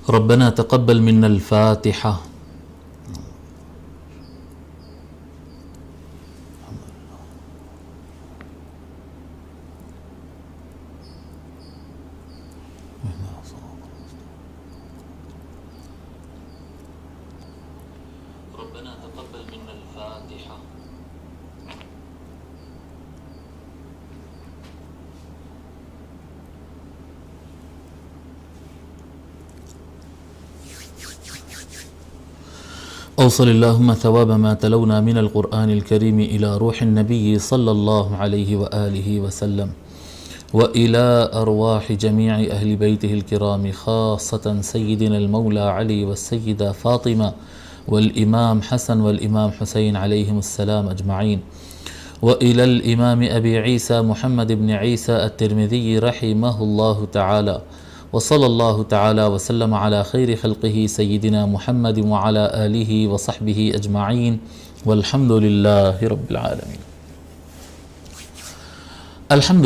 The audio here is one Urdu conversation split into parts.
ربنا تقبل منا الفاتحة. ربنا تقبل منا الفاتحة. أوصل اللهم ثواب ما تلونا من القرآن الكريم إلى روح النبي صلى الله عليه وآله وسلم وإلى أرواح جميع أهل بيته الكرام، خاصة سيدنا المولى علي والسيدة فاطمة والإمام حسن والإمام حسين عليهم السلام أجمعين، وإلى الإمام أبي عيسى محمد بن عيسى الترمذي رحمه الله تعالى، وصلى الله تعالى وسلم على خير خلقه سيدنا محمد وعلى آله وصحبه أجمعين، والحمد لله رب العالمين. الحمد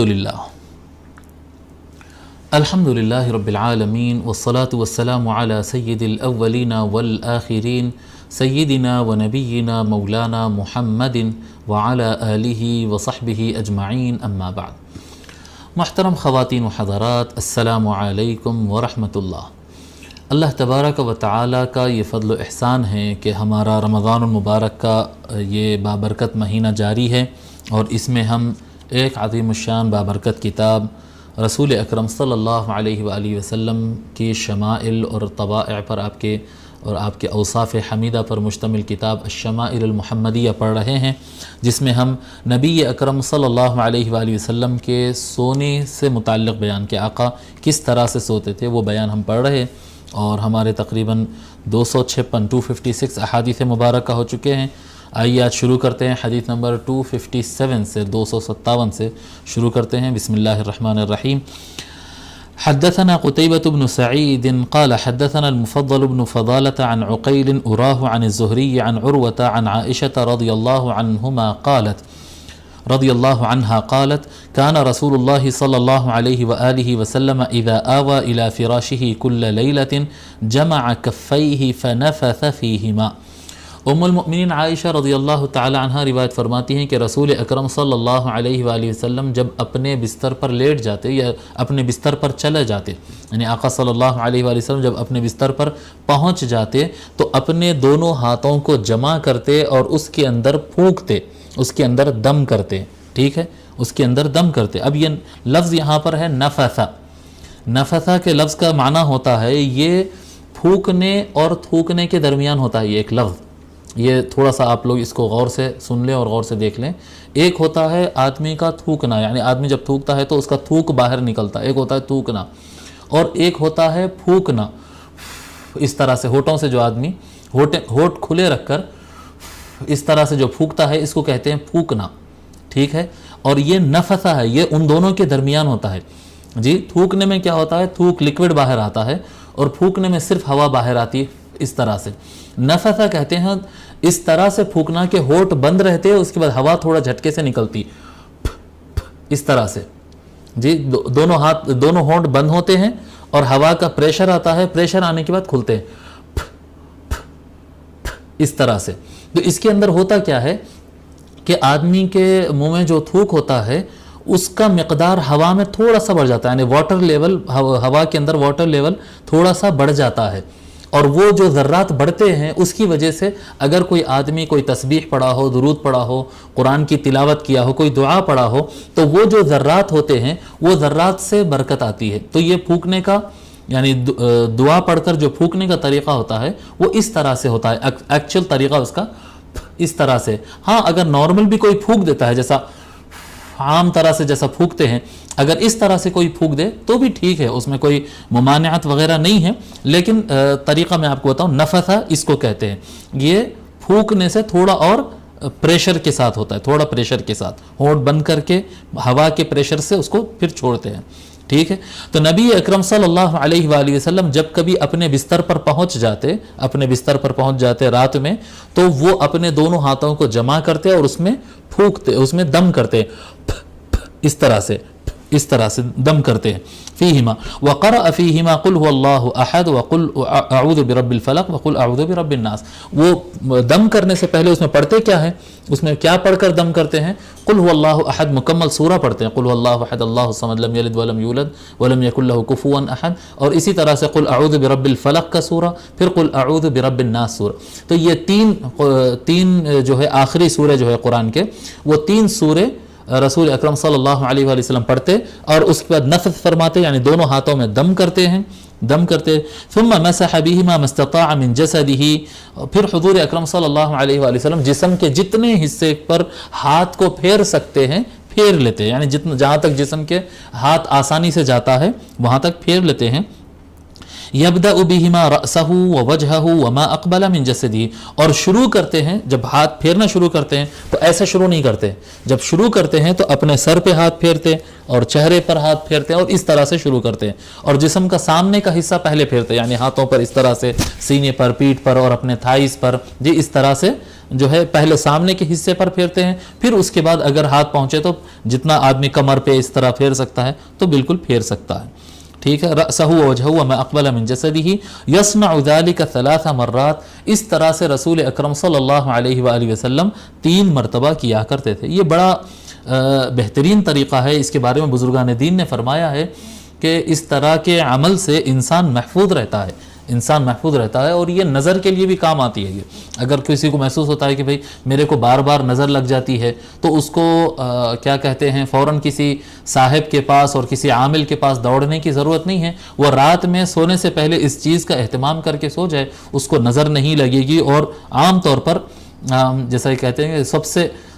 لله رب العالمين، والصلاة والسلام على سيد الأولين والآخرين سيدنا ونبينا مولانا محمد وعلى آله وصحبه أجمعين، أما بعد. محترم خواتین و حضرات، السلام علیکم ورحمۃ اللہ. اللہ تبارک و تعالیٰ کا یہ فضل و احسان ہے کہ ہمارا رمضان المبارک کا یہ بابرکت مہینہ جاری ہے، اور اس میں ہم ایک عظیم الشان بابرکت کتاب رسول اکرم صلی اللہ علیہ وآلہ وسلم کی شمائل اور طبائع پر آپ کے اوصاف حمیدہ پر مشتمل کتاب الشمائل المحمدیہ پڑھ رہے ہیں، جس میں ہم نبی اکرم صلی اللہ علیہ وآلہ وسلم کے سونے سے متعلق بیان کہ آقا کس طرح سے سوتے تھے وہ بیان ہم پڑھ رہے، اور ہمارے تقریباً 256 احادیث مبارکہ ہو چکے ہیں. آئیے آج شروع کرتے ہیں حدیث نمبر 257 سے 257 سے شروع کرتے ہیں. بسم اللہ الرحمن الرحیم. حدثنا قتيبة بن سعيد قال حدثنا المفضل بن فضالة عن عقيل أراه عن الزهري عن عروة عن عائشة رضي الله عنها قالت كان رسول الله صلى الله عليه وآله وسلم إذا آوى إلى فراشه كل ليلة جمع كفيه فنفث فيهما. ام المؤمنین عائشہ رضی اللہ تعالی عنہ روایت فرماتی ہیں کہ رسول اکرم صلی اللہ علیہ وآلہ وسلم جب اپنے بستر پر لیٹ جاتے یا اپنے بستر پر چلے جاتے، یعنی آقا صلی اللہ علیہ وآلہ وسلم جب اپنے بستر پر پہنچ جاتے تو اپنے دونوں ہاتھوں کو جمع کرتے اور اس کے اندر پھونکتے، اس کے اندر دم کرتے. ٹھیک ہے، اس کے اندر دم کرتے. اب یہ لفظ یہاں پر ہے نفثہ. نفثہ کے لفظ کا معنی ہوتا ہے یہ پھونکنے اور تھوکنے کے درمیان ہوتا ہے یہ ایک لفظ. یہ تھوڑا سا آپ لوگ اس کو غور سے سن لیں اور غور سے دیکھ لیں. ایک ہوتا ہے آدمی کا تھوکنا، یعنی آدمی جب تھوکتا ہے تو اس کا تھوک باہر نکلتا ہے، ایک ہوتا ہے تھوکنا، اور ایک ہوتا ہے پھونکنا. اس طرح سے ہونٹوں سے جو آدمی ہونٹ کھلے رکھ کر اس طرح سے جو پھونکتا ہے اس کو کہتے ہیں پھونکنا. ٹھیک ہے، اور یہ نفثہ ہے، یہ ان دونوں کے درمیان ہوتا ہے. جی، تھوکنے میں کیا ہوتا ہے، تھوک لکوڈ باہر آتا ہے، اور پھونکنے میں صرف ہوا باہر آتی ہے اس طرح سے. نفثہ کہتے ہیں اس طرح سے پھونکنا کہ ہونٹ بند رہتے، اس کے بعد ہوا تھوڑا جھٹکے سے نکلتی اس طرح سے. جی، دونوں ہونٹ بند ہوتے ہیں اور ہوا کا پریشر آتا ہے، پریشر آنے کے بعد کھلتے ہیں اس طرح سے. تو اس کے اندر ہوتا کیا ہے کہ آدمی کے منہ میں جو تھوک ہوتا ہے اس کا مقدار ہوا میں تھوڑا سا بڑھ جاتا ہے، یعنی واٹر لیول، ہوا کے اندر واٹر لیول تھوڑا سا بڑھ جاتا ہے. اور وہ جو ذرات بڑھتے ہیں اس کی وجہ سے اگر کوئی آدمی کوئی تسبیح پڑھا ہو، درود پڑھا ہو، قرآن کی تلاوت کیا ہو، کوئی دعا پڑھا ہو، تو وہ جو ذرات ہوتے ہیں وہ ذرات سے برکت آتی ہے. تو یہ پھونکنے کا یعنی دعا پڑھ کر جو پھونکنے کا طریقہ ہوتا ہے وہ اس طرح سے ہوتا ہے. ایکچوئل طریقہ اس کا اس طرح سے. ہاں، اگر نارمل بھی کوئی پھونک دیتا ہے، جیسا عام طرح سے جیسا پھونکتے ہیں، اگر اس طرح سے کوئی پھونک دے تو بھی ٹھیک ہے، اس میں کوئی ممانعت وغیرہ نہیں ہے. لیکن طریقہ میں آپ کو بتاؤں، نفثہ اس کو کہتے ہیں. یہ پھونکنے سے تھوڑا اور پریشر کے ساتھ ہوتا ہے، تھوڑا پریشر کے ساتھ ہونٹ بند کر کے ہوا کے پریشر سے اس کو پھر چھوڑتے ہیں. ٹھیک ہے، تو نبی اکرم صلی اللہ علیہ وآلہ وسلم جب کبھی اپنے بستر پر پہنچ جاتے رات میں، تو وہ اپنے دونوں ہاتھوں کو جمع کرتے اور اس میں پھونکتے، اس میں دم کرتے، اس طرح سے دم کرتے ہیں. فیہما وقرأ فیہما قل هو اللہ احد وقل اعوذ برب الفلق وقل اعوذ برب الناس. وہ دم کرنے سے پہلے اس میں پڑھتے کیا ہے، اس میں کیا پڑھ کر دم کرتے ہیں؟ قل هو اللہ احد مکمل سورہ پڑھتے ہیں، قل هو اللہ احد اللہ الصمد لم یلد ولم یولد ولم یکن له کفوا احد، اور اسی طرح سے قل اعوذ برب الفلق کا سورہ، پھر قل اعوذ برب الناس سورہ. تو یہ تین جو ہے آخری سورے جو ہے قرآن کے، وہ تین سورے رسول اکرم صلی اللہ علیہ وآلہ وسلم پڑھتے اور اس کے بعد نفث فرماتے، یعنی دونوں ہاتھوں میں دم کرتے ہیں، ثم مسح بهما ما استطاع من جسده. پھر حضور اکرم صلی اللہ علیہ وآلہ وسلم جسم کے جتنے حصے پر ہاتھ کو پھیر سکتے ہیں پھیر لیتے ہیں، یعنی جہاں تک جسم کے ہاتھ آسانی سے جاتا ہے وہاں تک پھیر لیتے ہیں. یبدأ بهما رأسه ووجهه وما اقبل من جسده. اور شروع کرتے ہیں، جب ہاتھ پھیرنا شروع کرتے ہیں تو ایسے شروع نہیں کرتے، جب شروع کرتے ہیں تو اپنے سر پہ ہاتھ پھیرتے اور چہرے پر ہاتھ پھیرتے ہیں اور اس طرح سے شروع کرتے ہیں، اور جسم کا سامنے کا حصہ پہلے پھیرتے ہیں، یعنی ہاتھوں پر اس طرح سے، سینے پر، پیٹھ پر اور اپنے تھائیز پر، جی اس طرح سے جو ہے پہلے سامنے کے حصے پر پھیرتے ہیں، پھر اس کے بعد اگر ہاتھ پہنچے تو جتنا آدمی کمر پہ اس طرح پھیر سکتا ہے تو بالکل پھیر سکتا ہے. ٹھیک ہے. رأسہ ووجہہ وما اقبل من جسدہ یصنع ذلک 3 مرات. اس طرح سے رسول اکرم صلی اللہ علیہ وآلہ وسلم 3 مرتبہ کیا کرتے تھے. یہ بڑا بہترین طریقہ ہے، اس کے بارے میں بزرگان دین نے فرمایا ہے کہ اس طرح کے عمل سے انسان محفوظ رہتا ہے، اور یہ نظر کے لیے بھی کام آتی ہے. یہ اگر کسی کو محسوس ہوتا ہے کہ بھئی میرے کو بار بار نظر لگ جاتی ہے تو اس کو کیا کہتے ہیں فوراً کسی صاحب کے پاس اور کسی عامل کے پاس دوڑنے کی ضرورت نہیں ہے. وہ رات میں سونے سے پہلے اس چیز کا اہتمام کر کے سو جائے، اس کو نظر نہیں لگے گی. اور عام طور پر جیسا کہ کہتے ہیں کہ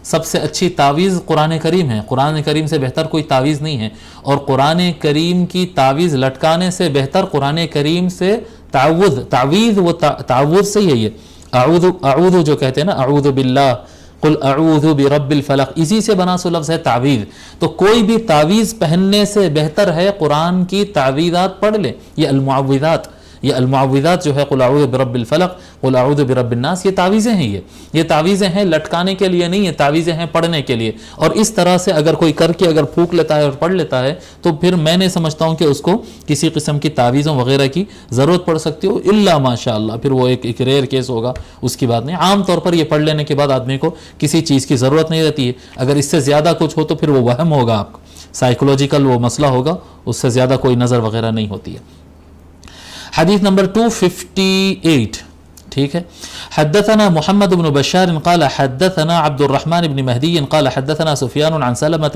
سب سے اچھی تعویذ قرآن کریم ہے، قرآن کریم سے بہتر کوئی تعویذ نہیں ہے، اور قرآن کریم کی تعویذ لٹکانے سے بہتر قرآن کریم سے تعویذ وہ تعوذ سے ہی ہے. یہ اعوذ جو کہتے ہیں نا، اعوذ باللہ، قل اعوذ برب الفلق، اسی سے بنا سو لفظ ہے تعویذ. تو کوئی بھی تعویذ پہننے سے بہتر ہے قرآن کی تعویذات پڑھ لے. یہ المعوذات جو ہے قل اعوذ برب الفلق، قل اعوذ برب الناس، یہ تعویذیں ہیں. یہ تعویذیں ہیں لٹکانے کے لیے نہیں، یہ تعویذیں ہیں پڑھنے کے لیے. اور اس طرح سے اگر کوئی کر کے اگر پھونک لیتا ہے اور پڑھ لیتا ہے تو پھر میں نہیں سمجھتا ہوں کہ اس کو کسی قسم کی تعویذوں وغیرہ کی ضرورت پڑ سکتی ہو، الا ماشاء اللہ، پھر وہ ایک ریئر کیس ہوگا، اس کی بات نہیں. عام طور پر یہ پڑھ لینے کے بعد آدمی کو کسی چیز کی ضرورت نہیں رہتی ہے. اگر اس سے زیادہ کچھ ہو تو پھر وہ وہم ہوگا، آپ کو سائیکولوجیکل وہ مسئلہ ہوگا، اس سے زیادہ کوئی نظر وغیرہ نہیں ہوتی ہے. حدیث نمبر 258. ٹھیک ہے. حدثنا محمد بن بشار قال حدثنا عبد الرحمن بن مهدي قال حدثنا سفيان عن سلمة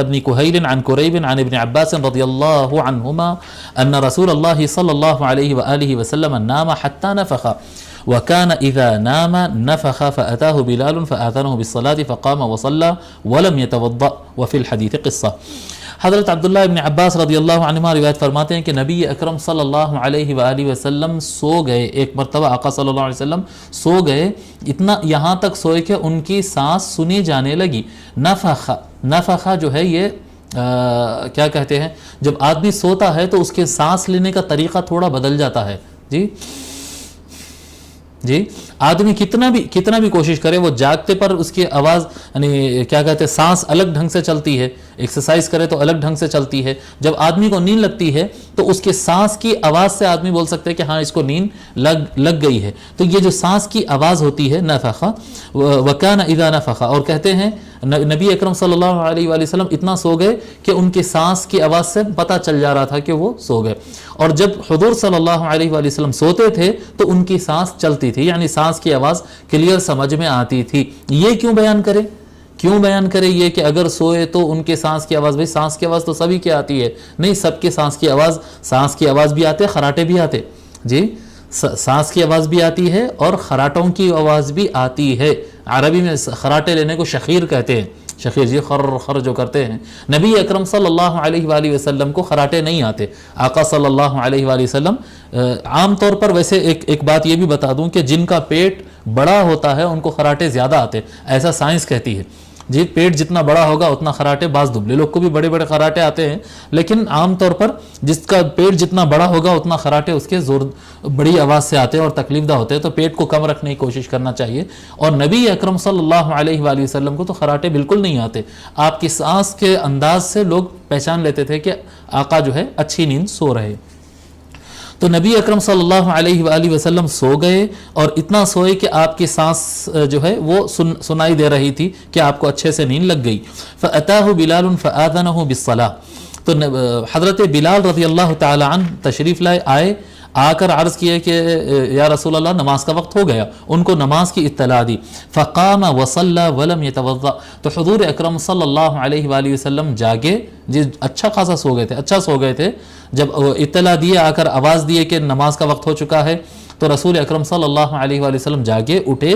بن كهيل عن كريب عن ابن عباس رضي الله عنهما أن رسول الله صلى الله عليه وآله وسلم نام حتى نفخ وكان إذا نام نفخ فأتاه بلال فآذنه بالصلاة فقام وصلى ولم يتوضأ. وفي الحديث قصة. حضرت عبداللہ ابن عباس رضی اللہ عنہما روایت فرماتے ہیں کہ نبی اکرم صلی اللہ علیہ وآلہ وسلم سو گئے. ایک مرتبہ آقا صلی اللہ علیہ وسلم سو گئے، اتنا یہاں تک سوئے کہ ان کی سانس سنی جانے لگی. نفخ جو ہے یہ کیا کہتے ہیں، جب آدمی سوتا ہے تو اس کے سانس لینے کا طریقہ تھوڑا بدل جاتا ہے. جی آدمی کتنا بھی کوشش کرے، وہ جاگتے پر اس کی آواز یعنی کیا کہتے ہیں سانس الگ ڈھنگ سے چلتی ہے، ایکسرسائز کرے تو الگ ڈھنگ سے چلتی ہے. جب آدمی کو نیند لگتی ہے تو اس کے سانس کی آواز سے آدمی بول سکتے ہیں کہ ہاں اس کو نیند لگ گئی ہے. تو یہ جو سانس کی آواز ہوتی ہے نفخ، وکان اذا نفخ، اور کہتے ہیں نبی اکرم صلی اللہ علیہ وآلہ وسلم اتنا سو گئے کہ ان کی سانس کی آواز سے پتہ چل جا رہا تھا کہ وہ سو گئے. اور جب حضور صلی اللہ علیہ وآلہ وسلم سوتے تھے تو ان کی سانس چلتی تھی، یعنی سانس کی آواز کلیئر سمجھ میں آتی تھی. یہ کیوں بیان کرے یہ کہ اگر سوئے تو ان کے سانس کی آواز، بھئی سانس کی آواز تو سبھی کی آتی ہے، نہیں سب کے سانس کی آواز بھی آتے، خراٹے بھی آتے. جی سانس کی آواز بھی آتی ہے اور خراٹوں کی آواز بھی آتی ہے. عربی میں خراٹے لینے کو شخیر کہتے ہیں. شخیر جی خر جو کرتے ہیں. نبی اکرم صلی اللہ علیہ وآلہ وسلم کو خراٹے نہیں آتے. آقا صلی اللہ علیہ وآلہ وسلم عام طور پر، ویسے ایک بات یہ بھی بتا دوں کہ جن کا پیٹ بڑا ہوتا ہے ان کو خراٹے زیادہ آتے، ایسا سائنس کہتی ہے. جی پیٹ جتنا بڑا ہوگا اتنا خراٹے، بعض دبلے لوگ کو بھی بڑے بڑے خراٹے آتے ہیں، لیکن عام طور پر جس کا پیٹ جتنا بڑا ہوگا اتنا خراٹے اس کے زور بڑی آواز سے آتے ہیں اور تکلیف دہ ہوتے ہیں، تو پیٹ کو کم رکھنے کی کوشش کرنا چاہیے۔ اور نبی اکرم صلی اللہ علیہ وآلہ وسلم کو تو خراٹے بالکل نہیں آتے، آپ کی سانس کے انداز سے لوگ پہچان لیتے تھے کہ آقا جو ہے اچھی نیند سو رہے۔ تو نبی اکرم صلی اللہ علیہ وآلہ وسلم سو گئے، اور اتنا سوئے کہ آپ کی سانس جو ہے وہ سنائی دے رہی تھی کہ آپ کو اچھے سے نیند لگ گئی۔ فَأَتَاهُ بِلَالٌ فَآذَنَهُ بِالصَّلَاةِ، تو حضرت بلال رضی اللہ تعالی عنہ تشریف لائے، آئے، آ کر عرض کیا کہ یا رسول اللہ نماز کا وقت ہو گیا، ان کو نماز کی اطلاع دی۔ فقام وصلى ولم يتوضأ، تو حضور اکرم صلی اللہ علیہ وآلہ وسلم جاگے، جی اچھا خاصا سو گئے تھے، اچھا سو گئے تھے، جب اطلاع دیے، آ کر آواز دیے کہ نماز کا وقت ہو چکا ہے، تو رسول اکرم صلی اللہ علیہ وآلہ وسلم جاگے، اٹھے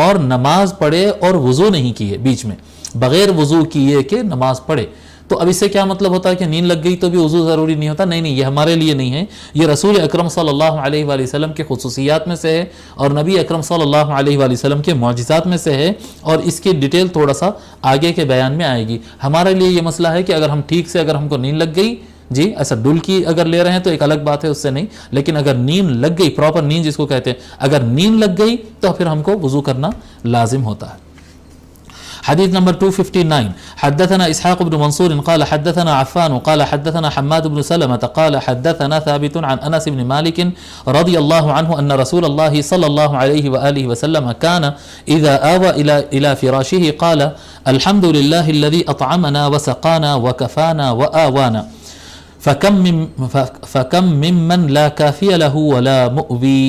اور نماز پڑھے، اور وضو نہیں کیے، بیچ میں بغیر وضو کیے کہ نماز پڑھے۔ تو اب اس سے کیا مطلب ہوتا ہے کہ نیند لگ گئی تو بھی وضو ضروری نہیں ہوتا؟ نہیں، یہ ہمارے لیے نہیں ہے، یہ رسول اکرم صلی اللہ علیہ وآلہ وسلم کے خصوصیات میں سے ہے، اور نبی اکرم صلی اللہ علیہ وآلہ وسلم کے معجزات میں سے ہے، اور اس کی ڈیٹیل تھوڑا سا آگے کے بیان میں آئے گی۔ ہمارے لیے یہ مسئلہ ہے کہ اگر ہم ٹھیک سے اگر ہم کو نیند لگ گئی، جی ایسا ڈل کی اگر لے رہے ہیں تو ایک الگ بات ہے، اس سے نہیں، لیکن اگر نیند لگ گئی، پراپر نیند جس کو کہتے ہیں، اگر نیند لگ گئی تو پھر ہم کو وضو کرنا لازم ہوتا ہے۔ حدیث نمبر 259، حدثنا اسحاق بن منصور قال حدثنا عفان قال حدثنا حماد بن سلمة قال حدثنا ثابت عن انس بن مالك رضي الله عنه ان رسول الله صلى الله عليه واله وسلم كان اذا آوى الى فراشه قال الحمد لله الذي اطعمنا وسقانا وكفانا وآوانا فكم ممن لا كافي له ولا مؤوي۔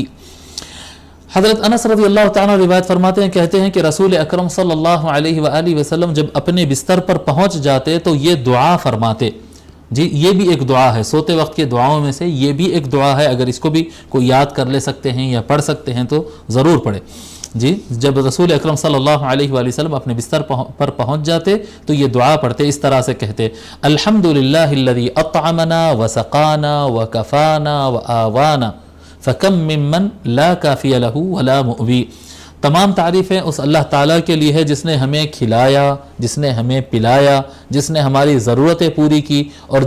حضرت انس رضی اللہ تعالیٰ روایت فرماتے ہیں، کہتے ہیں کہ رسول اکرم صلی اللہ علیہ وآلہ وسلم جب اپنے بستر پر پہنچ جاتے تو یہ دعا فرماتے، جی یہ بھی ایک دعا ہے، سوتے وقت کے دعاؤں میں سے یہ بھی ایک دعا ہے، اگر اس کو بھی کوئی یاد کر لے سکتے ہیں یا پڑھ سکتے ہیں تو ضرور پڑھے۔ جی جب رسول اکرم صلی اللہ علیہ وآلہ وسلم اپنے بستر پر پہنچ جاتے تو یہ دعا پڑھتے، اس طرح سے کہتے، الحمدللہ الذی اطعمنا وسقانا وکفانا وآوانا فَكَم مِّمَّن لَا كَافِيَ لَهُ وَلَا مُؤْوِي۔ تمام تعریفیں اس اللہ تعالیٰ کے لیے ہے جس نے ہمیں کھلایا، جس نے ہمیں پلایا، جس نے ہماری ضرورتیں پوری کی، اور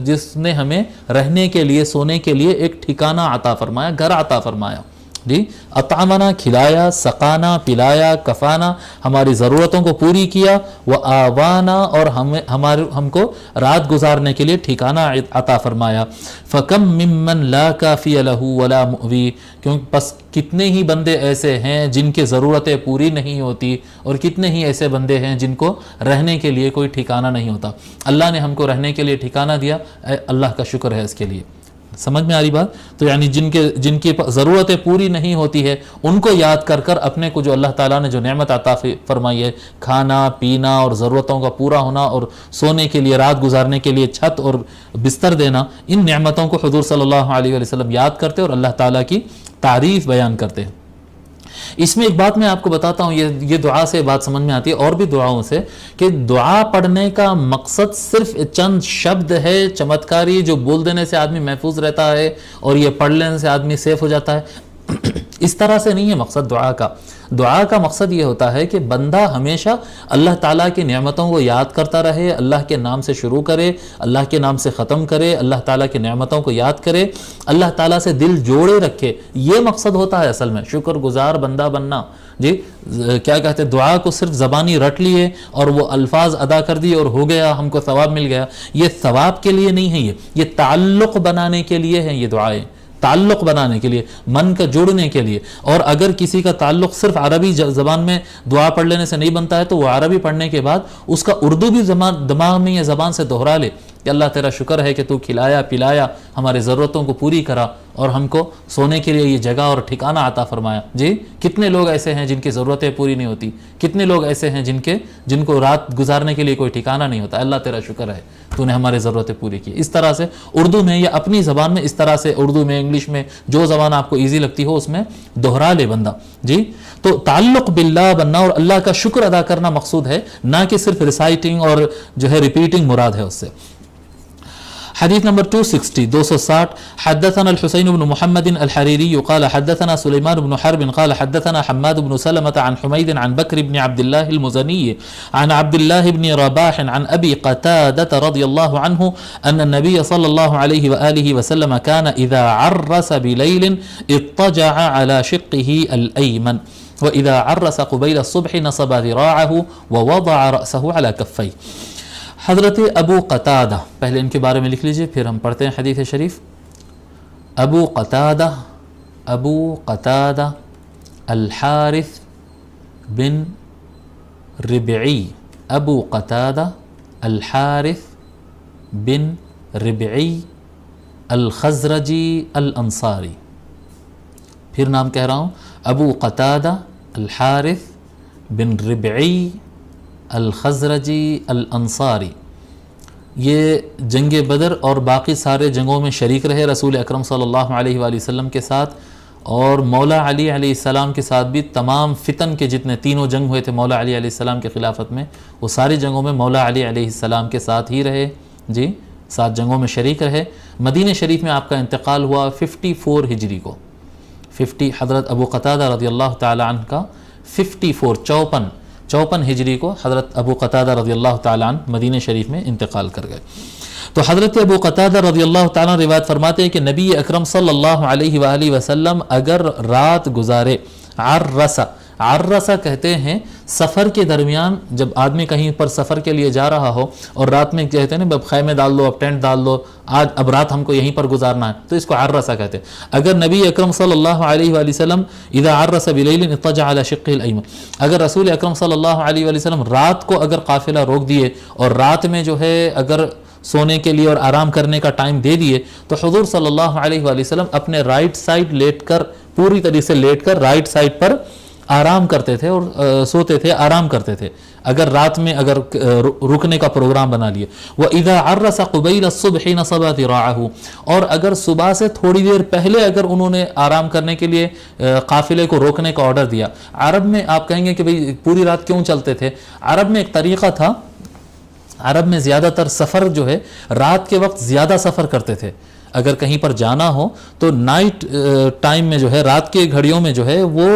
جس نے ہمیں رہنے کے لیے، سونے کے لیے ایک ٹھکانہ عطا فرمایا، گھر عطا فرمایا۔ جی اطعمنا کھلایا، سقانا پلایا، کفانا ہماری ضرورتوں کو پوری کیا، وآوانا اور ہم کو رات گزارنے کے لیے ٹھکانہ عطا فرمایا۔ فکم ممن لا کافی لہ ولا مؤوی، کیونکہ پس کتنے ہی بندے ایسے ہیں جن کی ضرورتیں پوری نہیں ہوتی، اور کتنے ہی ایسے بندے ہیں جن کو رہنے کے لیے کوئی ٹھکانہ نہیں ہوتا۔ اللہ نے ہم کو رہنے کے لیے ٹھکانہ دیا، اللہ کا شکر ہے اس کے لیے۔ سمجھ میں آ رہی بات؟ تو یعنی جن کی ضرورتیں پوری نہیں ہوتی ہے ان کو یاد کر کر اپنے کو جو اللہ تعالیٰ نے جو نعمت عطا فرمائی ہے، کھانا پینا اور ضرورتوں کا پورا ہونا، اور سونے کے لیے، رات گزارنے کے لیے چھت اور بستر دینا، ان نعمتوں کو حضور صلی اللہ علیہ وسلم یاد کرتے اور اللہ تعالیٰ کی تعریف بیان کرتے ہیں۔ اس میں ایک بات میں آپ کو بتاتا ہوں، یہ دعا سے بات سمجھ میں آتی ہے، اور بھی دعاؤں سے، کہ دعا پڑھنے کا مقصد صرف چند شبد ہے چمتکاری جو بول دینے سے آدمی محفوظ رہتا ہے اور یہ پڑھ لینے سے آدمی سیف ہو جاتا ہے، اس طرح سے نہیں ہے مقصد دعا کا۔ دعا کا مقصد یہ ہوتا ہے کہ بندہ ہمیشہ اللہ تعالیٰ کی نعمتوں کو یاد کرتا رہے، اللہ کے نام سے شروع کرے، اللہ کے نام سے ختم کرے، اللہ تعالیٰ کی نعمتوں کو یاد کرے، اللہ تعالیٰ سے دل جوڑے رکھے، یہ مقصد ہوتا ہے اصل میں شکر گزار بندہ بننا۔ جی کیا کہتے ہیں، دعا کو صرف زبانی رٹ لیے اور وہ الفاظ ادا کر دیے اور ہو گیا، ہم کو ثواب مل گیا، یہ ثواب کے لیے نہیں ہے، یہ تعلق بنانے کے لیے ہیں یہ دعائیں، تعلق بنانے کے لیے، من کا جوڑنے کے لیے۔ اور اگر کسی کا تعلق صرف عربی زبان میں دعا پڑھ لینے سے نہیں بنتا ہے تو وہ عربی پڑھنے کے بعد اس کا اردو بھی دماغ میں یا زبان سے دہرا لے کہ اللہ تیرا شکر ہے کہ تو کھلایا پلایا، ہمارے ضرورتوں کو پوری کرا، اور ہم کو سونے کے لیے یہ جگہ اور ٹھکانہ عطا فرمایا۔ جی کتنے لوگ ایسے ہیں جن کی ضرورتیں پوری نہیں ہوتی، کتنے لوگ ایسے ہیں جن کو رات گزارنے کے لیے کوئی ٹھکانہ نہیں ہوتا، اللہ تیرا شکر ہے تو نے ہماری ضرورتیں پوری کی۔ اس طرح سے اردو میں یا اپنی زبان میں، اس طرح سے اردو میں، انگلش میں، جو زبان آپ کو ایزی لگتی ہو اس میں دہرا لے بندہ۔ جی تو تعلق باللہ بننا اور اللہ کا شکر ادا کرنا مقصود ہے، نہ کہ صرف ریسائٹنگ اور جو ہے ریپیٹنگ مراد ہے اس سے۔ حديث نمبر 260 حدثنا الحسين بن محمد الحريري قال حدثنا سليمان بن حرب قال حدثنا حماد بن سلمة عن حميد عن بكر بن عبد الله المزني عن عبد الله بن رباح عن أبي قتادة رضي الله عنه أن النبي صلى الله عليه وآله وسلم كان إذا عرس بليل اضطجع على شقه الأيمن وإذا عرس قبيل الصبح نصب ذراعه ووضع رأسه على كفيه. حضرت ابو قتادہ، پہلے ان کے بارے میں لکھ لیجئے پھر ہم پڑھتے ہیں حدیث شریف. ابو قتادہ الحارث بن ربعی، ابو قتادہ الحارث بن ربعی الخزرجی الانصاری. پھر نام کہہ رہا ہوں، ابو قتادہ الحارث بن ربعی الخزرجی الانصاری. یہ جنگ بدر اور باقی سارے جنگوں میں شریک رہے رسول اکرم صلی اللہ علیہ وآلہ وسلم کے ساتھ، اور مولا علی علیہ السلام کے ساتھ بھی تمام فتن کے جتنے تینوں جنگ ہوئے تھے مولا علی علیہ السلام کے خلافت میں، وہ ساری جنگوں میں مولا علی علیہ السلام کے ساتھ ہی رہے. جی 7 جنگوں میں شریک رہے. مدینہ شریف میں آپ کا انتقال ہوا 54 ہجری کو. حضرت ابو قتادہ رضی اللہ تعالی عنہ کا 54 ہجری کو حضرت ابو قتادہ رضی اللہ تعالی عنہ مدینہ شریف میں انتقال کر گئے. تو حضرت ابو قتادہ رضی اللہ تعالی عنہ روایت فرماتے ہیں کہ نبی اکرم صلی اللہ علیہ وآلہ وسلم اگر رات گزارے، عرسہ کہتے ہیں سفر کے درمیان جب آدمی کہیں پر سفر کے لیے جا رہا ہو اور رات میں کہتے ہیں نا اب خیمے ڈال دو، اب ٹینٹ ڈال دو، آج اب رات ہم کو یہیں پر گزارنا ہے، تو اس کو عرسہ کہتے ہیں. اگر نبی اکرم صلی اللہ علیہ وآلہ وسلم اذا عرس بلیل اضطجع علی شقہ الایمن، اگر رسول اکرم صلی اللہ علیہ وآلہ وسلم رات کو اگر قافلہ روک دیے اور رات میں جو ہے اگر سونے کے لیے اور آرام کرنے کا ٹائم دے دیے، تو حضور صلی اللہ علیہ وآلہ وسلم اپنے رائٹ سائڈ لیٹ کر، پوری طریقے سے لیٹ کر رائٹ سائڈ پر آرام کرتے تھے اور سوتے تھے، آرام کرتے تھے اگر رات میں اگر رکنے کا پروگرام بنا لیے. وَإِذَا عَرَّسَ قُبَيْلَ الصُّبْحِ نَصَبَ ذِرَاعَهُ، اور اگر صبح سے تھوڑی دیر پہلے اگر انہوں نے آرام کرنے کے لیے قافلے کو روکنے کا آرڈر دیا. عرب میں آپ کہیں گے کہ بھئی پوری رات کیوں چلتے تھے؟ عرب میں ایک طریقہ تھا، عرب میں زیادہ تر سفر جو ہے رات کے وقت زیادہ سفر کرتے تھے. اگر کہیں پر جانا ہو تو نائٹ ٹائم میں جو ہے رات کے گھڑیوں میں جو ہے وہ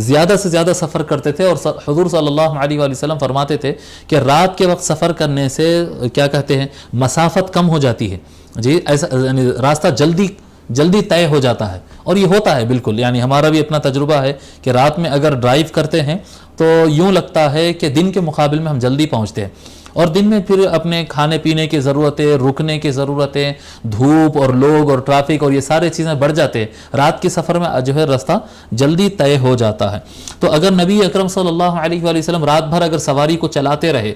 زیادہ سے زیادہ سفر کرتے تھے. اور حضور صلی اللہ علیہ وآلہ وسلم فرماتے تھے کہ رات کے وقت سفر کرنے سے کیا کہتے ہیں مسافت کم ہو جاتی ہے. جی ایسا یعنی راستہ جلدی طے ہو جاتا ہے، اور یہ ہوتا ہے بالکل. یعنی ہمارا بھی اپنا تجربہ ہے کہ رات میں اگر ڈرائیو کرتے ہیں تو یوں لگتا ہے کہ دن کے مقابل میں ہم جلدی پہنچتے ہیں، اور دن میں پھر اپنے کھانے پینے کی ضرورتیں، رکنے کی ضرورتیں، دھوپ اور لوگ اور ٹریفک اور یہ سارے چیزیں بڑھ جاتے ہیں. رات کے سفر میں جو ہے راستہ جلدی طے ہو جاتا ہے. تو اگر نبی اکرم صلی اللہ علیہ وآلہ وسلم رات بھر اگر سواری کو چلاتے رہے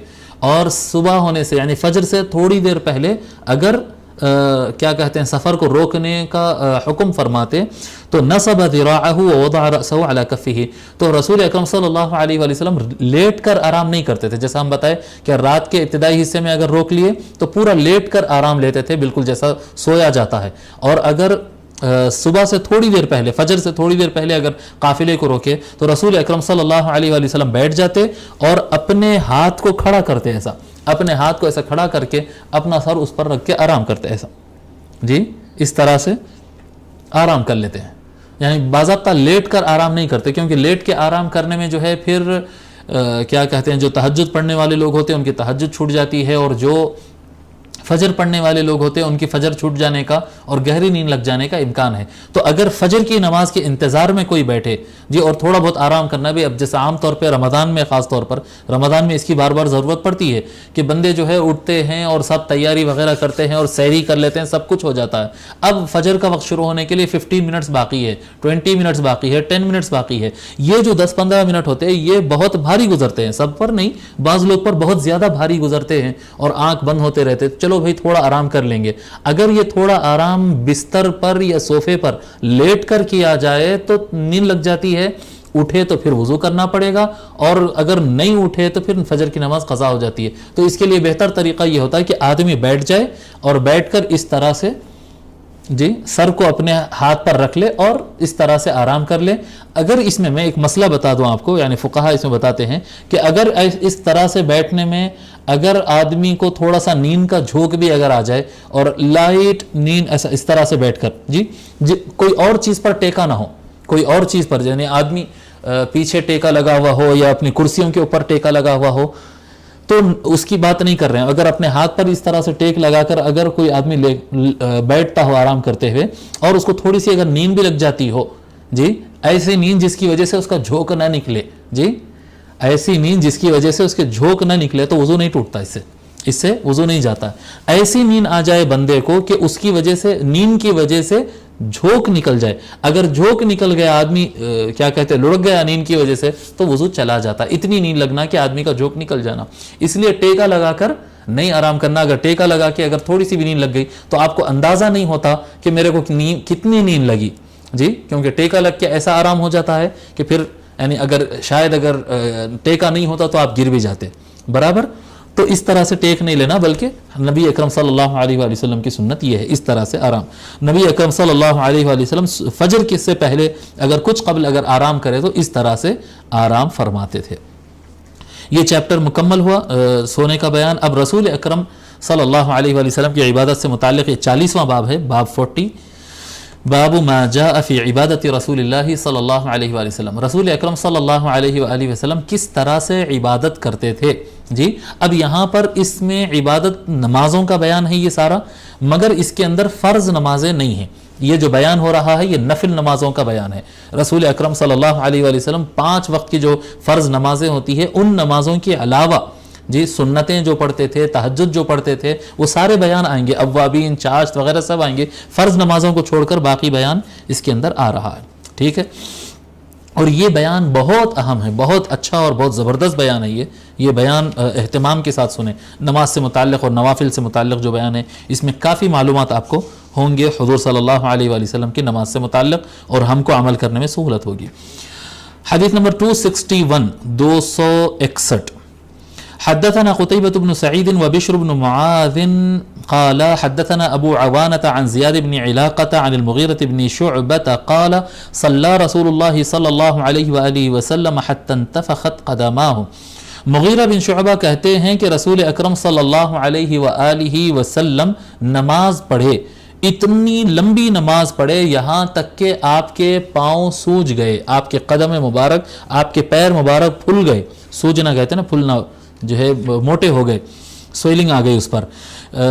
اور صبح ہونے سے یعنی فجر سے تھوڑی دیر پہلے اگر کیا کہتے ہیں سفر کو روکنے کا حکم فرماتے تو نصب ذراعہ ووضع رأسہ علی کفہ، تو رسول اکرم صلی اللہ علیہ وآلہ وسلم لیٹ کر آرام نہیں کرتے تھے. جیسا ہم بتائے کہ رات کے ابتدائی حصے میں اگر روک لیے تو پورا لیٹ کر آرام لیتے تھے، بالکل جیسا سویا جاتا ہے. اور اگر صبح سے تھوڑی دیر پہلے، فجر سے تھوڑی دیر پہلے اگر قافلے کو روکے تو رسول اکرم صلی اللہ علیہ وآلہ وسلم بیٹھ جاتے اور اپنے ہاتھ کو کھڑا کرتے، ایسا اپنے ہاتھ کو ایسا کھڑا کر کے اپنا سر اس پر رکھ کے آرام کرتے، ایسا جی اس طرح سے آرام کر لیتے ہیں. یعنی باضابطہ لیٹ کر آرام نہیں کرتے، کیونکہ لیٹ کے آرام کرنے میں جو ہے پھر کیا کہتے ہیں جو تہجد پڑھنے والے لوگ ہوتے ہیں ان کی تہجد چھوٹ جاتی ہے، اور جو فجر پڑھنے والے لوگ ہوتے ہیں ان کی فجر چھوٹ جانے کا اور گہری نیند لگ جانے کا امکان ہے. تو اگر فجر کی نماز کے انتظار میں کوئی بیٹھے جی اور تھوڑا بہت آرام کرنا بھی، اب جیسے عام طور پہ رمضان میں، خاص طور پر رمضان میں اس کی بار بار ضرورت پڑتی ہے کہ بندے جو ہے اٹھتے ہیں اور سب تیاری وغیرہ کرتے ہیں اور سحری کر لیتے ہیں، سب کچھ ہو جاتا ہے. اب فجر کا وقت شروع ہونے کے لیے 15 منٹس باقی ہے، 20 منٹس باقی ہے، 10 منٹس باقی ہے. یہ جو 10-15 منٹ ہوتے ہیں یہ بہت بھاری گزرتے ہیں، سب پر نہیں، بعض لوگ پر بہت زیادہ بھاری گزرتے ہیں اور آنکھ بند ہوتے رہتے. چلو بھائی تھوڑا آرام کر لیں گے. اگر یہ تھوڑا آرام بستر پر یا صوفے پر لیٹ کر کیا جائے تو نیند لگ جاتی ہے، اٹھے تو پھر وضو کرنا پڑے گا، اور اگر نہیں اٹھے تو پھر فجر کی نماز قضا ہو جاتی ہے. تو اس کے لیے بہتر طریقہ یہ ہوتا ہے کہ آدمی بیٹھ جائے اور بیٹھ کر اس طرح سے جی سر کو اپنے ہاتھ پر رکھ لے اور اس طرح سے آرام کر لے. اگر اس میں ایک مسئلہ بتا دوں آپ کو، یعنی فقہا اس میں بتاتے ہیں کہ اگر اس طرح سے بیٹھنے میں اگر آدمی کو تھوڑا سا نیند کا جھونک بھی اگر آ جائے اور لائٹ نیند ایسا اس طرح سے بیٹھ کر کوئی اور چیز پر ٹیکا نہ ہو، کوئی اور چیز پر، یعنی آدمی پیچھے ٹیکا لگا ہوا ہو یا اپنی کرسیوں کے اوپر ٹیکا لگا ہوا ہو تو اس کی بات نہیں کر رہے ہیں. اگر اپنے ہاتھ پر اس طرح سے ٹیک لگا کر اگر کوئی آدمی بیٹھتا ہو آرام کرتے ہوئے اور اس کو تھوڑی سی اگر نیند بھی لگ جاتی ہو، ایسی نیند جس کی وجہ سے اس کا جھونک نہ نکلے، ایسی نیند جس کی وجہ سے اس کے جھونک نہ نکلے تو وضو نہیں ٹوٹتا، اس سے وضو نہیں جاتا. ایسی نیند آ جائے بندے کو کہ اس کی وجہ سے، نیند کی وجہ سے جھونک نکل جائے، اگر جھونک نکل گیا آدمی لڑک گیا نیند کی وجہ سے تو وضو چلا جاتا. اتنی نیند لگنا کہ آدمی کا جھونک نکل جانا. اس لیے ٹیکا لگا کر نہیں آرام کرنا. اگر ٹیکا لگا کے اگر تھوڑی سی بھی نیند لگ گئی تو آپ کو اندازہ نہیں ہوتا کہ میرے کو کتنی نیند لگی، کیونکہ ٹیکا لگ کے ایسا آرام ہو جاتا ہے کہ پھر یعنی اگر ٹیکا نہیں ہوتا تو آپ گر بھی جاتے برابر. تو اس طرح سے ٹیک نہیں لینا، بلکہ نبی اکرم صلی اللہ علیہ وآلہ وسلم کی سنت یہ ہے، اس طرح سے آرام. نبی اکرم صلی اللہ علیہ وآلہ وسلم فجر کے سے پہلے اگر کچھ قبل اگر آرام کرے تو اس طرح سے آرام فرماتے تھے. یہ چیپٹر مکمل ہوا سونے کا بیان. اب رسول اکرم صلی اللہ علیہ وآلہ وسلم کی عبادت سے متعلق یہ 40واں باب ہے، باب 40، باب ما جاء فی عبادت رسول اللہ صلی اللہ علیہ وآلہ وسلم. رسول اکرم صلی اللہ علیہ وآلہ وسلم کس طرح سے عبادت کرتے تھے. اب یہاں پر اس میں عبادت نمازوں کا بیان ہے یہ سارا، مگر اس کے اندر فرض نمازیں نہیں ہیں. یہ جو بیان ہو رہا ہے یہ نفل نمازوں کا بیان ہے. رسول اکرم صلی اللہ علیہ وآلہ وسلم 5 وقت کی جو فرض نمازیں ہوتی ہیں ان نمازوں کے علاوہ سنتیں جو پڑھتے تھے، تہجد جو پڑھتے تھے، وہ سارے بیان آئیں گے. اوابین، چاشت وغیرہ سب آئیں گے. فرض نمازوں کو چھوڑ کر باقی بیان اس کے اندر آ رہا ہے. ٹھیک ہے، اور یہ بیان بہت اہم ہے، بہت اچھا اور بہت زبردست بیان ہے. یہ بیان اہتمام کے ساتھ سنیں. نماز سے متعلق اور نوافل سے متعلق جو بیان ہے اس میں کافی معلومات آپ کو ہوں گے حضور صلی اللہ علیہ وآلہ وسلم کی نماز سے متعلق، اور ہم کو عمل کرنے میں سہولت ہوگی. حدیث نمبر 261 261. حدثنا قتيبة بن سعيد وبشر بن معاذ قال حدثنا أبو عوانة عن زياد بن علاقة عن المغيرة بن شعبة قال صلى رسول الله صلى الله عليه وآله وسلم حتى انتفخت قدماه. مغیرہ بن شعبہ کہتے ہیں کہ رسول اکرم صلی اللہ علیہ وآلہ وسلم نماز پڑھے، اتنی لمبی نماز پڑھے یہاں تک کہ آپ کے پاؤں سوج گئے، آپ کے قدم مبارک، آپ کے پیر مبارک پھول گئے. سوجنا کہتے ہیں نا، پھولنا جو ہے موٹے ہو گئے، سویلنگ آ گئی اس پر.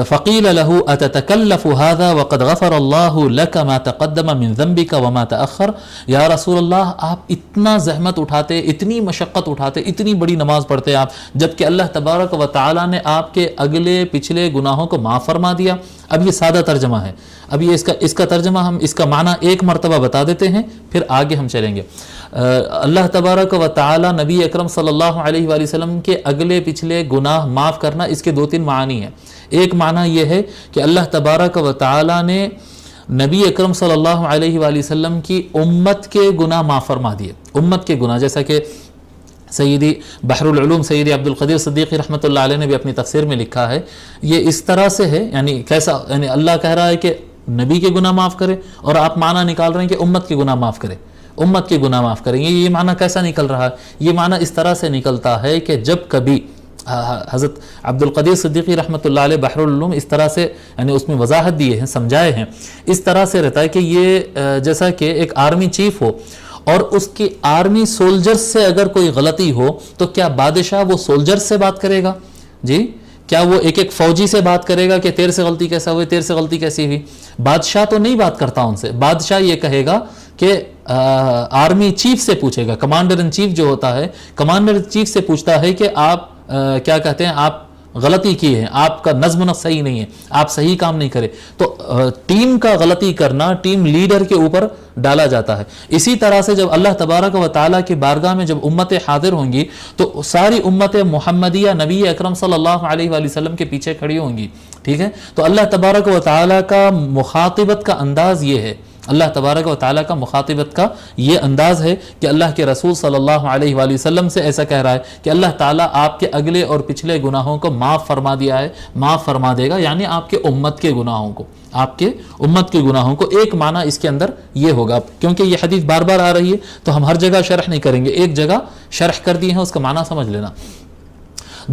فقیل له اتتکلف هذا وقد غفر الله لك ما تقدم من ذنبك وما تأخر. یا رسول اللہ آپ اتنا زحمت اٹھاتے، اتنی مشقت اٹھاتے، اتنی بڑی نماز پڑھتے آپ، جبکہ اللہ تبارک و تعالی نے آپ کے اگلے پچھلے گناہوں کو معاف فرما دیا. اب یہ سادہ ترجمہ ہے، اب یہ اس کا ترجمہ ہم اس کا معنی ایک مرتبہ بتا دیتے ہیں، پھر آگے ہم چلیں گے. اللہ تبارک و تعالی نبی اکرم صلی اللہ علیہ وآلہ وسلم کے اگلے پچھلے گناہ معاف کرنا، اس کے 2-3 معنی ہیں. ایک معنی یہ ہے کہ اللہ تبارک و تعالی نے نبی اکرم صلی اللہ علیہ وآلہ وسلم کی امت کے گناہ معاف فرما دیے. امت کے گناہ، جیسا کہ سیدی بحر العلوم سیدی عبد القدیر صدیقی رحمۃ اللہ علیہ نے بھی اپنی تفسیر میں لکھا ہے، یہ اس طرح سے ہے. یعنی کیسا، یعنی اللہ کہہ رہا ہے کہ نبی کے گناہ معاف کرے، اور آپ معنی نکال رہے ہیں کہ امت کے گناہ معاف کرے، امت کے گناہ معاف کریں گے. یہ معنی کیسا نکل رہا ہے؟ یہ معنی اس طرح سے نکلتا ہے کہ جب کبھی حضرت عبد القدیر صدیقی رحمۃ اللہ علیہ بحر العلوم اس طرح سے، یعنی اس میں وضاحت دیے ہیں، سمجھائے ہیں. اس طرح سے رہتا ہے کہ یہ جیسا کہ ایک آرمی چیف ہو اور اس کی آرمی سولجرز سے اگر کوئی غلطی ہو تو کیا بادشاہ وہ سولجرز سے بات کرے گا؟ کیا وہ ایک فوجی سے بات کرے گا کہ تیرے سے غلطی کیسا ہوئی، تیرے سے غلطی کیسی ہوئی؟ بادشاہ تو نہیں بات کرتا ان سے. بادشاہ یہ کہے گا کہ آرمی چیف سے پوچھے گا، کمانڈر ان چیف جو ہوتا ہے، کمانڈر ان چیف سے پوچھتا ہے کہ آپ کیا کہتے ہیں، آپ غلطی کی ہے، آپ کا نظم و نسق صحیح نہیں ہے، آپ صحیح کام نہیں کرے. تو ٹیم کا غلطی کرنا ٹیم لیڈر کے اوپر ڈالا جاتا ہے. اسی طرح سے جب اللہ تبارک و تعالیٰ کی بارگاہ میں جب امتیں حاضر ہوں گی تو ساری امت محمدیہ نبی اکرم صلی اللہ علیہ وآلہ وسلم کے پیچھے کھڑی ہوں گی. ٹھیک ہے، تو اللہ تبارک و تعالیٰ کا مخاطبت کا انداز یہ ہے، اللہ تبارک و تعالیٰ کا مخاطبت کا یہ انداز ہے کہ اللہ کے رسول صلی اللہ علیہ وآلہ وسلم سے ایسا کہہ رہا ہے کہ اللہ تعالیٰ آپ کے اگلے اور پچھلے گناہوں کو معاف فرما دیا ہے، معاف فرما دے گا، یعنی آپ کے امت کے گناہوں کو، آپ کے امت کے گناہوں کو. ایک معنی اس کے اندر یہ ہوگا، کیونکہ یہ حدیث بار بار آ رہی ہے تو ہم ہر جگہ شرح نہیں کریں گے، ایک جگہ شرح کر دی ہے، اس کا معنی سمجھ لینا.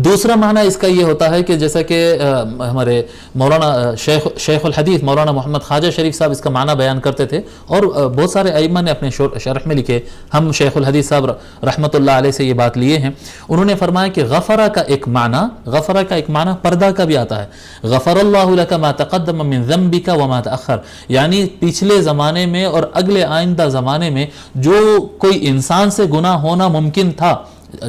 دوسرا معنی اس کا یہ ہوتا ہے کہ جیسا کہ ہمارے مولانا شیخ الحدیث مولانا محمد خواجہ شریف صاحب اس کا معنی بیان کرتے تھے، اور بہت سارے ائمہ نے اپنے شرح میں لکھے، ہم شیخ الحدیث صاحب رحمۃ اللہ علیہ سے یہ بات لیے ہیں، انہوں نے فرمایا کہ غفرہ کا ایک معنی پردہ کا بھی آتا ہے، غفر اللہ لک ما تقدم من ذنبک وما تأخر، یعنی پچھلے زمانے میں اور اگلے آئندہ زمانے میں جو کوئی انسان سے گناہ ہونا ممکن تھا،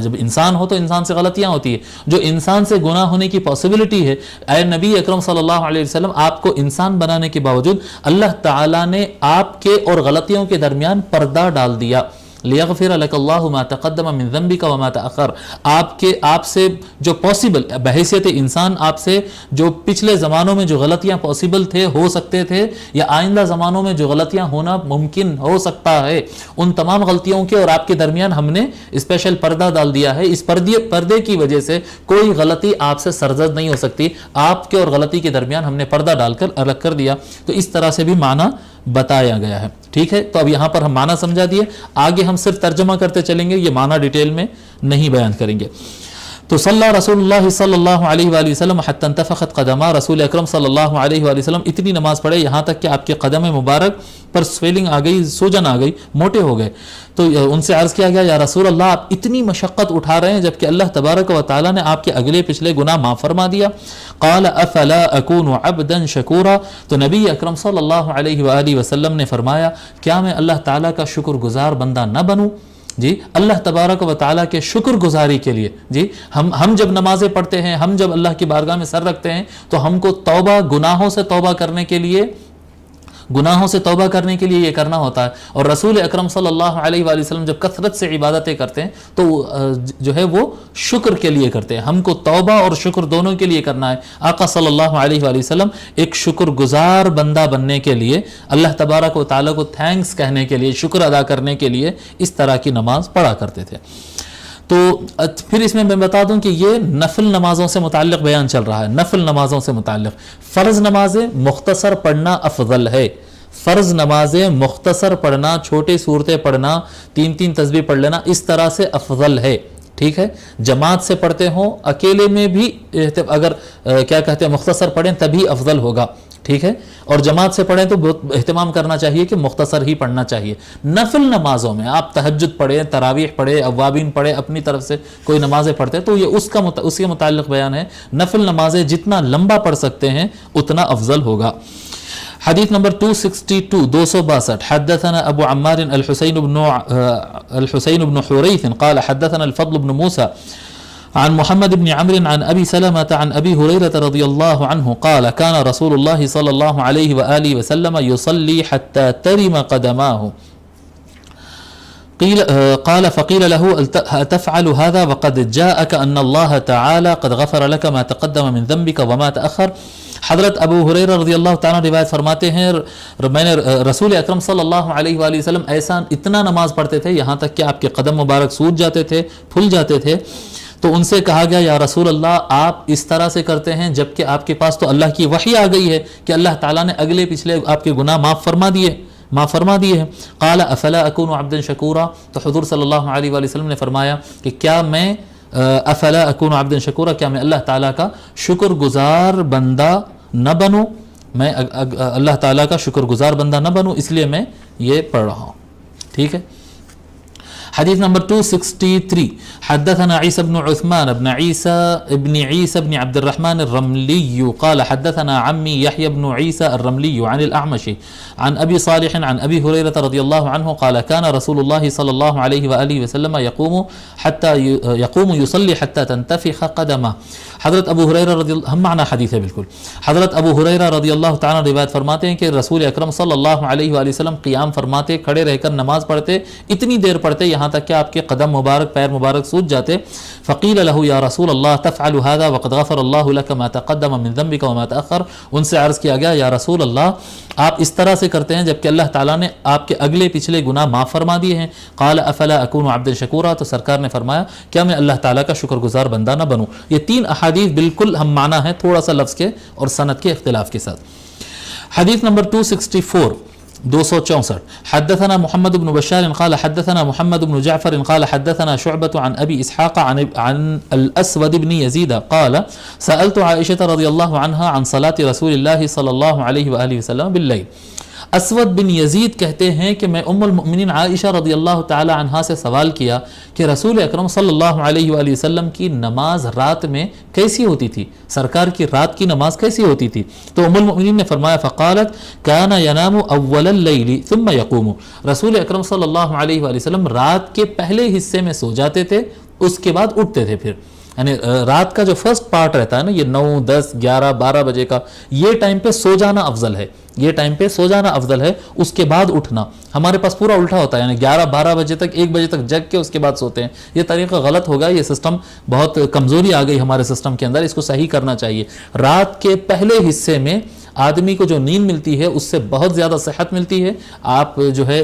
جب انسان ہو تو انسان سے غلطیاں ہوتی ہیں، جو انسان سے گناہ ہونے کی پاسبلٹی ہے، اے نبی اکرم صلی اللہ علیہ وسلم آپ کو انسان بنانے کے باوجود اللہ تعالیٰ نے آپ کے اور غلطیوں کے درمیان پردہ ڈال دیا، لیغفر لک اللہ ما تقدم من ذنبک وما تأخر، آپ سے جو پاسبل بحیثیت انسان آپ سے جو پچھلے زمانوں میں جو غلطیاں پاسبل تھے، ہو سکتے تھے، یا آئندہ زمانوں میں جو غلطیاں ہونا ممکن ہو سکتا ہے، ان تمام غلطیوں کے اور آپ کے درمیان ہم نے اسپیشل پردہ ڈال دیا ہے، اس پردے کی وجہ سے کوئی غلطی آپ سے سرزد نہیں ہو سکتی، آپ کے اور غلطی کے درمیان ہم نے پردہ ڈال کر الگ کر دیا، تو اس طرح سے بھی معنی بتایا گیا ہے، ٹھیک ہے۔ تو اب یہاں پر ہم معنی سمجھا دیے، آگے ہم صرف ترجمہ کرتے چلیں گے، یہ معنی ڈیٹیل میں نہیں بیان کریں گے۔ تو صلی رسول اللہ صلی اللہ علیہ وآلہ وسلم حتی انتفخت قدما، رسول اکرم صلی اللہ علیہ وآلہ وسلم اتنی نماز پڑھے یہاں تک کہ آپ کے قدم مبارک پر سویلنگ آ گئی، سوجن آ گئی، موٹے ہو گئے۔ تو ان سے عرض کیا گیا یا رسول اللہ آپ اتنی مشقت اٹھا رہے ہیں جبکہ اللہ تبارک و تعالیٰ نے آپ کے اگلے پچھلے گناہ معاف فرما دیا۔ قال افلا اکون عبدا شکورا، تو نبی اکرم صلی اللہ علیہ وآلہ وسلم نے فرمایا کیا میں اللہ تعالیٰ کا شکر گزار بندہ نہ بنوں؟ جی اللہ تبارک و تعالیٰ کے شکر گزاری کے لیے، جی ہم جب نمازیں پڑھتے ہیں، ہم جب اللہ کی بارگاہ میں سر رکھتے ہیں تو ہم کو توبہ گناہوں سے توبہ کرنے کے لیے یہ کرنا ہوتا ہے، اور رسول اکرم صلی اللہ علیہ وآلہ وسلم جب کثرت سے عبادتیں کرتے ہیں تو جو ہے وہ شکر کے لیے کرتے ہیں، ہم کو توبہ اور شکر دونوں کے لیے کرنا ہے۔ آقا صلی اللہ علیہ وآلہ وسلم ایک شکر گزار بندہ بننے کے لیے، اللہ تبارک و تعالیٰ کو تھینکس کہنے کے لیے، شکر ادا کرنے کے لیے اس طرح کی نماز پڑھا کرتے تھے۔ تو پھر اس میں بتا دوں کہ یہ نفل نمازوں سے متعلق بیان چل رہا ہے، نفل نمازوں سے متعلق فرض نمازیں مختصر پڑھنا افضل ہے، فرض نمازیں مختصر پڑھنا، چھوٹی صورتیں پڑھنا، 3 تسبیح پڑھ لینا، اس طرح سے افضل ہے، ٹھیک ہے۔ جماعت سے پڑھتے ہوں، اکیلے میں بھی اگر مختصر پڑھیں تبھی افضل ہوگا، ٹھیک ہے، اور جماعت سے پڑھیں تو بہت اہتمام کرنا چاہیے کہ مختصر ہی پڑھنا چاہیے۔ نفل نمازوں میں آپ تہجد پڑھیں، تراویح پڑھیں، اوابین پڑھیں، اپنی طرف سے کوئی نمازیں پڑھتے ہیں تو یہ اس کے متعلق بیان ہے، نفل نمازیں جتنا لمبا پڑھ سکتے ہیں اتنا افضل ہوگا۔ حدیث نمبر 262 حدثنا ابو عمار الحسين بن حريث قال حدثنا الفضل بن موسى عن محمد بن عمرو عن ابي سلمة عن ابي هريرة رضي الله عنه قال كان رسول الله صلى الله عليه وآله وسلم يصلي حتى ترم قدماه قال فقيل له أتفعل هذا وقد جاءك أن الله تعالى قد غفر لك ما تقدم من ذنبك وما تأخر۔ حضرت ابو ہریرہ رضی اللہ تعالیٰ روایت فرماتے ہیں میں نے رسول اکرم صلی اللہ علیہ وآلہ وسلم اتنا نماز پڑھتے تھے یہاں تک کہ آپ کے قدم مبارک سوج جاتے تھے، پھول جاتے تھے، تو ان سے کہا گیا یا رسول اللہ آپ اس طرح سے کرتے ہیں جبکہ آپ کے پاس تو اللہ کی وحی آ گئی ہے کہ اللہ تعالیٰ نے اگلے پچھلے آپ کے گناہ معاف فرما دیے ہیں۔ قال افلا اکون عبدا شکورا، تو حضور صلی اللہ علیہ وآلہ وسلم نے فرمایا کہ کیا میں افلا اکون عبدا شکورا، کیا میں اللہ تعالیٰ کا شکر گزار بندہ نہ بنوں، میں اللہ تعالیٰ کا شکر گزار بندہ نہ بنوں، اس لیے میں یہ پڑھ رہا ہوں، ٹھیک ہے۔ حديث نمبر 263 حدثنا عيسى بن عثمان بن عيسى بن عبد الرحمن الرملي قال حدثنا عمي يحيى بن عيسى الرملي عن الأعمش عن أبي صالح عن أبي هريرة رضي الله عنه قال كان رسول الله صلى الله عليه وآله وسلم يقوم يصلي حتى تنتفخ قدمه۔ حضرت ابو ہریرہ رضی اللہ، ہم معنی حدیث ہے بالکل، حضرت ابو ہریرہ رضی اللہ تعالیٰ روایت فرماتے ہیں کہ رسول اکرم صلی اللہ علیہ وآلہ وسلم قیام فرماتے، کھڑے رہ کر نماز پڑھتے، اتنی دیر پڑھتے یہاں تک کہ آپ کے قدم مبارک، پیر مبارک سوج جاتے۔ فقیل له یا رسول اللہ تفعل هذا وقد غفر اللہ لك ما تقدم من ذنبك وما تأخر، ان سے عرض کیا گیا یا رسول اللہ آپ اس طرح سے کرتے ہیں جبکہ اللہ تعالیٰ نے آپ کے اگلے پچھلے گناہ معاف فرما دیے ہیں۔ قال افلا اکون عبدا شکورا، تو سرکار نے فرمایا کیا میں اللہ تعالیٰ کا شکر گزار بندہ نہ بنوں۔ یہ 3 احادیث بالکل ہم معنی ہیں، تھوڑا سا لفظ کے اور سند کے اختلاف کے ساتھ۔ حدیث نمبر 264 264 حدثنا محمد بن بشار قال حدثنا محمد بن جعفر قال حدثنا شعبة عن أبي إسحاق عن الأسود بن يزيد قال سألت عائشة رضي الله عنها عن صلاة رسول الله صلى الله عليه وآله وسلم بالليل. اسود بن یزید کہتے ہیں کہ میں ام المؤمنین عائشہ رضی اللہ تعالی عنہا سے سوال کیا کہ رسول اکرم صلی اللہ علیہ وآلہ وسلم کی نماز رات میں کیسی ہوتی تھی، سرکار کی رات کی نماز کیسی ہوتی تھی؟ تو ام المؤمنین نے فرمایا فقالت کان ینام اول اللیل ثم یقوم، رسول اکرم صلی اللہ علیہ وآلہ وسلم رات کے پہلے حصے میں سو جاتے تھے، اس کے بعد اٹھتے تھے. پھر یعنی رات کا جو فرسٹ پارٹ رہتا ہے نا، یہ 9 10 11 12 بجے کا، یہ ٹائم پہ سو جانا افضل ہے، یہ ٹائم پہ سو جانا افضل ہے، اس کے بعد اٹھنا. ہمارے پاس پورا الٹا ہوتا ہے، یعنی 11 12 بجے تک 1 بجے تک جگ کے اس کے بعد سوتے ہیں. یہ طریقہ غلط ہوگا، یہ سسٹم بہت کمزوری آ گئی ہمارے سسٹم کے اندر، اس کو صحیح کرنا چاہیے. رات کے پہلے حصے میں آدمی کو جو نیند ملتی ہے اس سے بہت زیادہ صحت ملتی ہے. آپ جو ہے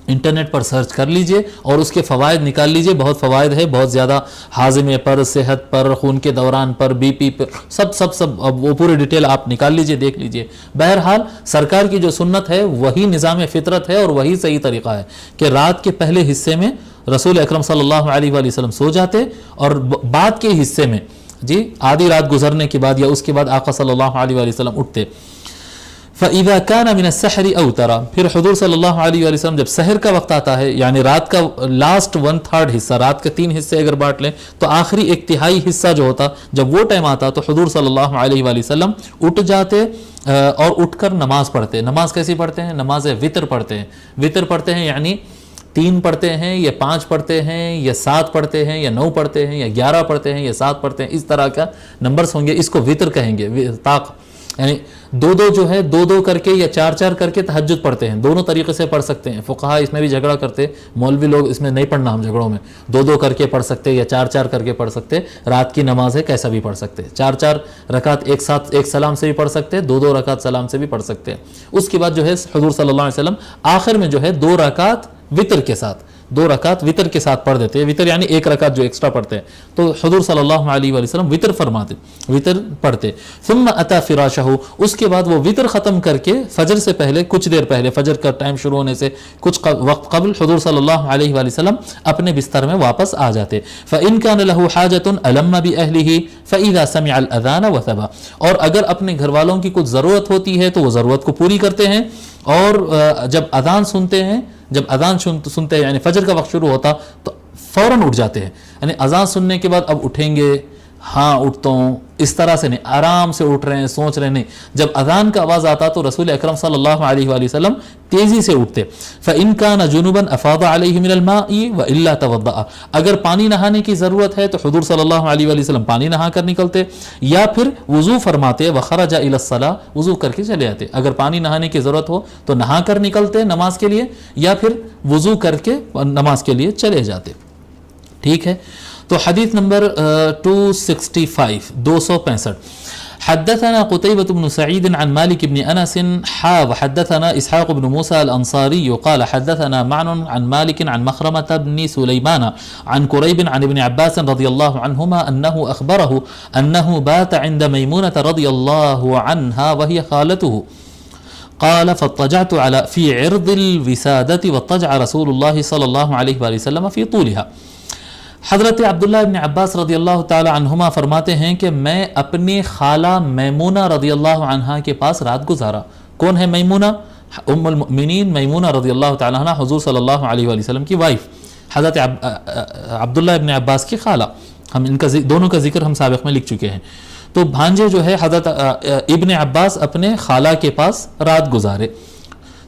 انٹرنیٹ پر سرچ کر لیجئے اور اس کے فوائد نکال لیجئے، بہت فوائد ہے، بہت زیادہ ہاضمے پر، صحت پر، خون کے دوران پر، بی پی پر، سب وہ پورے ڈیٹیل آپ نکال لیجئے، دیکھ لیجئے. بہرحال سرکار کی جو سنت ہے وہی نظام فطرت ہے اور وہی صحیح طریقہ ہے کہ رات کے پہلے حصے میں رسول اکرم صلی اللہ علیہ وآلہ وسلم سو جاتے اور بعد کے حصے میں آدھی رات گزرنے کے بعد یا اس کے بعد آقا صلی اللہ علیہ وآلہ وسلم اٹھتے. فَإِذَا كَانَ مِنَ السَّحْرِ أَوْتَرَ، پھر حضور صلی اللہ علیہ وآلہ وسلم جب سحر کا وقت آتا ہے، یعنی رات کا لاسٹ 1/3 حصہ، رات کے 3 حصے اگر بانٹ لیں تو آخری 1/3 حصہ جو ہوتا، جب وہ ٹائم آتا تو حضور صلی اللہ علیہ وآلہ وسلم اٹھ جاتے اور اٹھ کر نماز پڑھتے. نماز کیسی پڑھتے ہیں؟ نماز وطر پڑھتے ہیں. وطر پڑھتے ہیں یعنی 3 پڑھتے ہیں یا 5 پڑھتے ہیں یا 7 پڑھتے ہیں یا 9 پڑھتے ہیں یا 11 پڑھتے ہیں یا 7 پڑھتے ہیں، اس طرح کا نمبرز ہوں گے، اس کو وطر کہیں گے. طاق یعنی 2 جو ہے 2 کر کے یا 4 کر کے تہجد پڑھتے ہیں. دونوں طریقے سے پڑھ سکتے ہیں. فقہا اس میں بھی جھگڑا کرتے، مولوی لوگ اس میں نہیں پڑھنا، ہم جھگڑوں میں 2 کر کے پڑھ سکتے یا 4 کر کے پڑھ سکتے. رات کی نماز ہے کیسا بھی پڑھ سکتے، 4 رکعت ایک ساتھ ایک سلام سے بھی پڑھ سکتے، 2 رکعت سلام سے بھی پڑھ سکتے ہیں. اس کے بعد جو ہے حضور صلی اللہ علیہ وسلم آخر میں جو ہے 2 رکعت وطر کے ساتھ 2 رکعت وطر کے ساتھ پڑھ دیتے ہیں. وطر یعنی 1 رکعت جو ایکسٹرا پڑھتے ہیں. تو حضور صلی اللہ علیہ وآلہ وسلم وطر فرماتے، وطر پڑھتے. ثم اتی فراشہ، اس کے بعد وہ وطر ختم کر کے فجر سے پہلے، کچھ دیر پہلے، فجر کا ٹائم شروع ہونے سے کچھ وقت قبل حضور صلی اللہ علیہ وآلہ وسلم اپنے بستر میں واپس آ جاتے. فإن كان له حاجة ألم بأهله فإذا سمع الأذان وثبا، اور اگر اپنے گھر والوں کی کچھ ضرورت ہوتی ہے تو وہ ضرورت کو پوری کرتے ہیں، اور جب اذان سنتے ہیں، جب اذان سنتے ہیں یعنی فجر کا وقت شروع ہوتا تو فوراً اٹھ جاتے ہیں. یعنی اذان سننے کے بعد اب اٹھیں گے، ہاں اٹھتا ہوں، اس طرح سے نہیں، آرام سے اٹھ رہے ہیں، سوچ رہے نہیں. جب اذان کا آواز آتا تو رسول اکرم صلی اللہ علیہ وآلہ وسلم تیزی سے اٹھتے. فإن كان جنبا أفاض عليه من الماء وإلا توضأ، اگر پانی نہانے کی ضرورت ہے تو حضور صلی اللہ علیہ وآلہ وسلم پانی نہا کر نکلتے، یا پھر وضو فرماتے وخرج إلى الصلاة، وضو کر کے چلے آتے. اگر پانی نہانے کی ضرورت ہو تو نہا کر نکلتے نماز کے لیے، یا پھر وضو کر کے نماز کے لیے چلے جاتے. ٹھیک ہے. تو حدیث نمبر 265 حدثنا قتيبة بن سعيد عن مالك بن أنس وحدثنا إسحاق بن موسى الأنصاري قال حدثنا معن عن مالك عن مخرمة بن سليمان عن كريب عن ابن عباس رضي الله عنهما أنه أخبره أنه بات عند ميمونة رضي الله عنها وهي خالته قال فاضطجعت على في عرض الوسادة واضطجع رسول الله صلى الله عليه وآله وسلم في طولها. حضرت عبداللہ ابن عباس رضی اللہ تعالی عنہما فرماتے ہیں کہ میں اپنی خالہ میمونہ رضی اللہ عنہا کے پاس رات گزارا. کون ہے میمونہ؟ ام المؤمنین میمونہ رضی اللہ تعالی عنہ، حضور صلی اللہ علیہ وآلہ وسلم کی وائف، حضرت عبداللہ ابن عباس کی خالہ. ہم ان کا دونوں کا ذکر ہم سابق میں لکھ چکے ہیں. تو بھانجے جو ہے حضرت ابن عباس اپنے خالہ کے پاس رات گزارے.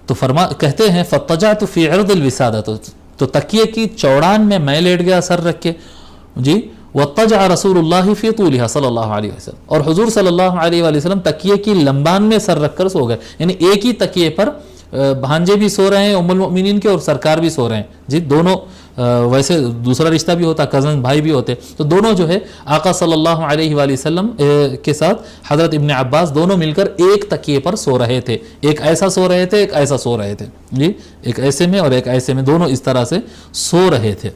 تو کہتے ہیں فَاضْطَجَعْتُ فِي عِرْضِ الْوِسَادَةِ، تو تکیے کی چوڑان میں لیٹ گیا سر رکھ کے. وَاضْطَجَعَ رسول اللہ فی طولها صلی اللہ علیہ وسلم، اور حضور صلی اللہ علیہ وآلہ وسلم تکیے کی لمبان میں سر رکھ کر سو گئے. یعنی ایک ہی تکیے پر بھانجے بھی سو رہے ہیں ام المؤمنین کے اور سرکار بھی سو رہے ہیں. دونوں ویسے دوسرا رشتہ بھی ہوتا، کزن بھائی بھی ہوتے، تو دونوں جو ہے آقا صلی اللہ علیہ وآلہ وسلم کے ساتھ حضرت ابن عباس دونوں مل کر ایک تکیے پر سو رہے تھے. ایک ایسا سو رہے تھے، ایک ایسا سو رہے تھے. ایک ایسے میں اور ایک ایسے میں، دونوں اس طرح سے سو رہے تھے.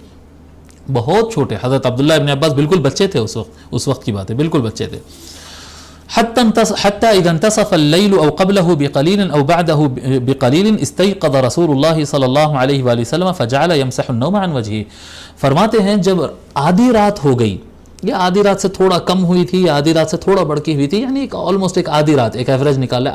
بہت چھوٹے، حضرت عبداللہ ابن عباس بالکل بچے تھے اس وقت کی بات ہے، بالکل بچے تھے. حتى إذا انتصف الليل أو قبله بقليل أو بعده بقليل استيقظ رسول الله صلی اللہ علیہ وآلہ وسلم فجعل يمسح النوم عن وجهه. فرماتے ہیں جب آدھی رات ہو گئی، یا آدھی رات سے تھوڑا کم ہوئی تھی یا آدھی رات سے تھوڑا بڑھ کی ہوئی تھی، یعنی آلموسٹ ایک آدھی رات، ایک ایوریج نکال لیں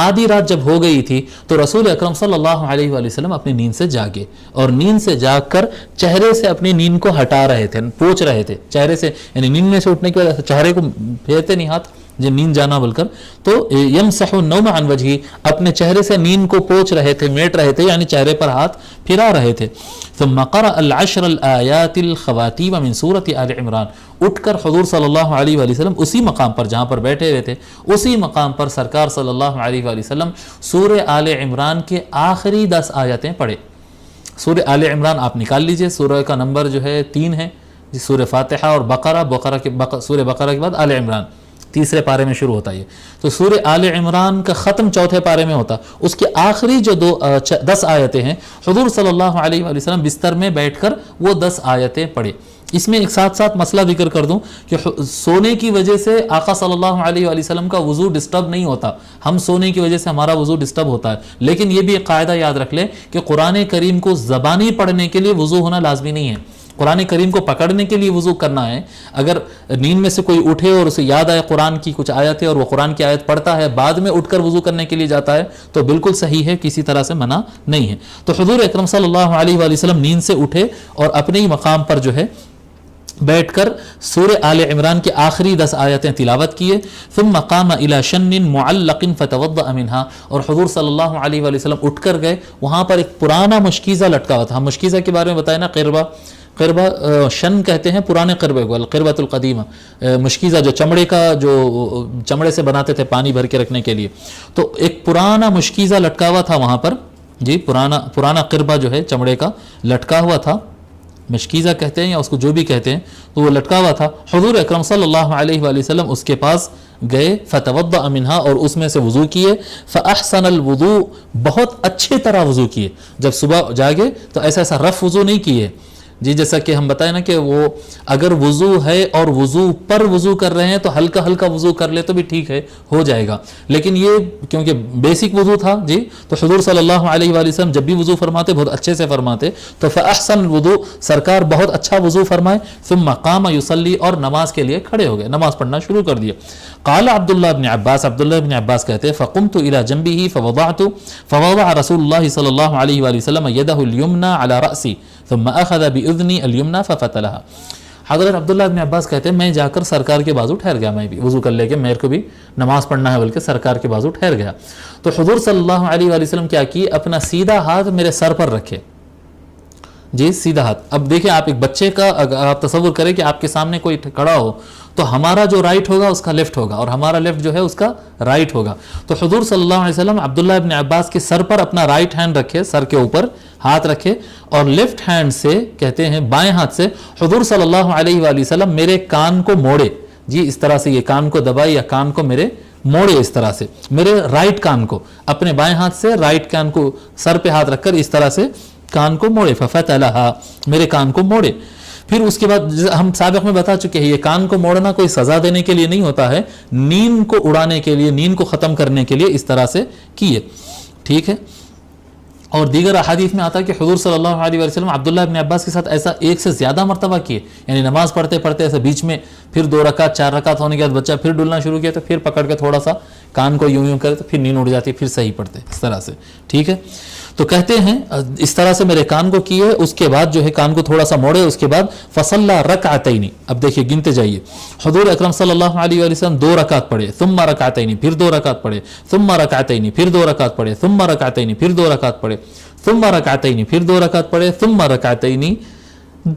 آدھی رات جب ہو گئی تھی تو رسول اکرم صلی اللہ علیہ وآلہ وسلم اپنی نیند سے جاگے، اور نیند سے جاگ کر چہرے سے اپنی نیند کو ہٹا رہے تھے، پوچھ رہے تھے چہرے سے، یعنی نیند میں سے اٹھنے کی وجہ سے چہرے کو پھیرتے نہیں ہاتھ جب نیند جانا بول کر، تو یمسح النوم عن وجهه، اپنے چہرے سے نیند کو پوچھ رہے تھے، میٹ رہے تھے، یعنی چہرے پر ہاتھ پھرا رہے تھے. ثم قرأ العشر الآیات الخواتیم من سورۃ آل عمران. اٹھ کر حضور صلی اللہ علیہ وآلہ وسلم اسی مقام پر جہاں پر بیٹھے ہوئے تھے، اسی مقام پر سرکار صلی اللہ علیہ وآلہ وسلم سورہ آل عمران کے آخری 10 آیتیں پڑھے. سورہ آل عمران آپ نکال لیجئے، سورہ کا نمبر جو ہے 3 ہے، سورہ فاتحہ اور سورہ بقرہ کے بعد آل عمران تیسرے پارے میں شروع ہوتا ہے. تو سورہ آل عمران کا ختم چوتھے پارے میں ہوتا، اس کے آخری جو 10 آیتیں ہیں حضور صلی اللہ علیہ وآلہ وسلم بستر میں بیٹھ کر وہ 10 آیتیں پڑھے. اس میں ایک ساتھ مسئلہ ذکر کر دوں کہ سونے کی وجہ سے آقا صلی اللہ علیہ وآلہ وسلم کا وضو ڈسٹرب نہیں ہوتا، ہم سونے کی وجہ سے ہمارا وضو ڈسٹرب ہوتا ہے. لیکن یہ بھی ایک قاعدہ یاد رکھ لیں کہ قرآن کریم کو زبانی پڑھنے کے لیے وضو ہونا لازمی نہیں ہے. قرآن کریم کو پکڑنے کے لیے وضو کرنا ہے. اگر نیند میں سے کوئی اٹھے اور اسے یاد آئے قرآن کی کچھ آیت ہے اور وہ قرآن کی آیت پڑھتا ہے، بعد میں اٹھ کر وضو کرنے کے لیے جاتا ہے، تو بالکل صحیح ہے، کسی طرح سے منع نہیں ہے. تو حضور اکرم صلی اللہ علیہ وآلہ وسلم نیند سے اٹھے اور اپنے ہی مقام پر جو ہے بیٹھ کر سورہ آل عمران کے آخری 10 آیتیں تلاوت کیے. ثم قام الى شن معلق فتوضأ منها. اور حضور صلی اللہ علیہ وآلہ وسلم اٹھ کر گئے، وہاں پر ایک پرانا مشکیزہ لٹکا ہوا تھا. ہم مشکیزہ کے بارے میں بتائیں نا، قربہ شن کہتے ہیں پرانے قربے کو، القربۃ القدیمہ، مشکیزہ جو چمڑے سے بناتے تھے پانی بھر کے رکھنے کے لیے. تو ایک پرانا مشکیزہ لٹکا ہوا تھا وہاں پر، جی پرانا قربہ جو ہے چمڑے کا لٹکا ہوا تھا، مشکیزہ کہتے ہیں یا اس کو جو بھی کہتے ہیں، تو وہ لٹکا ہوا تھا. حضور اکرم صلی اللہ علیہ وآلہ وسلم اس کے پاس گئے، فتوضأ منها، اور اس میں سے وضو کیے. فاحسن الوضوء، بہت اچھے طرح وضو کیے. جب صبح جاگے تو ایسا رف وضو نہیں کیے، جی جیسا کہ ہم بتائیں نا کہ وہ اگر وضو ہے اور وضو پر وضو کر رہے ہیں تو ہلکا ہلکا وضو کر لے تو بھی ٹھیک ہے، ہو جائے گا. لیکن یہ کیونکہ بیسک وضو تھا، جی تو حضور صلی اللہ علیہ وآلہ وسلم جب بھی وضو فرماتے بہت اچھے سے فرماتے. تو فاحسن الوضوء، سرکار بہت اچھا وضو فرمائے. ثم قام یصلی، اور نماز کے لیے کھڑے ہو گئے، نماز پڑھنا شروع کر دیا. قال عبداللہ بن عباس کہتے ہیں فقمت الى جنبه فوضع رسول اللہ صلی اللہ علیہ وآلہ وسلم یدہ الیمنی علی رأسی ثم اخذ باذنی الیمنی ففتلها. حضرت عبداللہ بن عباس کہتے ہیں میں جا کر سرکار کے بازو ٹھہر گیا، میں بھی وضو کر لے کے میرے کو بھی نماز پڑھنا ہے بلکہ سرکار کے بازو ٹھہر گیا. تو حضور صلی اللہ علیہ وآلہ وسلم کیا کیے، اپنا سیدھا ہاتھ میرے سر پر رکھے، جی سیدھا ہاتھ. اب دیکھیں آپ ایک بچے کا اگر آپ تصور کریں کہ آپ کے سامنے کوئی کھڑا ہو تو ہمارا جو رائٹ ہوگا اس کا لیفٹ ہوگا اور ہمارا لیفٹ جو ہے اس کا رائٹ ہوگا. تو حضور صلی اللہ علیہ وسلم عبداللہ ابن عباس کے سر پر اپنا رائٹ ہینڈ رکھے، سر کے اوپر ہاتھ رکھے، اور لیفٹ ہینڈ سے کہتے ہیں بائیں ہاتھ سے حضور صلی اللہ علیہ وآلہ وسلم میرے کان کو موڑے، جی اس طرح سے یہ کان کو دبائے یا کان کو میرے موڑے، اس طرح سے میرے رائٹ کان کو اپنے بائیں ہاتھ سے رائٹ کان کو سر پہ ہاتھ رکھ کر اس طرح سے کان کو موڑے. ففتلھا، میرے کان کو موڑے. پھر اس کے بعد ہم سابق میں بتا چکے ہیں یہ کان کو موڑنا کوئی سزا دینے کے لیے نہیں ہوتا ہے، نیند کو اڑانے کے لیے، نیند کو ختم کرنے کے لیے اس طرح سے کیے، ٹھیک ہے. اور دیگر احادیث میں آتا ہے کہ حضور صلی اللہ علیہ وسلم عبداللہ ابن عباس کے ساتھ ایسا ایک سے زیادہ مرتبہ کیے، یعنی نماز پڑھتے پڑھتے ایسا بیچ میں پھر 2 رکعت 4 رکعت ہونے کے بعد بچہ پھر ڈلنا شروع کیا تو پھر پکڑ کے تھوڑا سا کان کو یوں کرے تو پھر نیند اڑ جاتی، پھر صحیح پڑھتے اس طرح سے، ٹھیک ہے. تو کہتے ہیں اس طرح سے میرے کان کو کیے، اس کے بعد جو ہے کان کو تھوڑا سا موڑے، اس کے بعد فصلی رکعتین. اب دیکھیے گنتے جائیے، حضور اکرم صلی اللہ علیہ وآلہ وسلم 2 رکعت پڑھے، ثم رکعتین، پھر 2 رکعت پڑھے، ثم رکعتین، پھر 2 رکعت پڑھے، ثم رکعتین، پھر 2 رکعت پڑھے، ثم رکعتین، پھر 2 رکعت پڑھے، ثم رکعتین،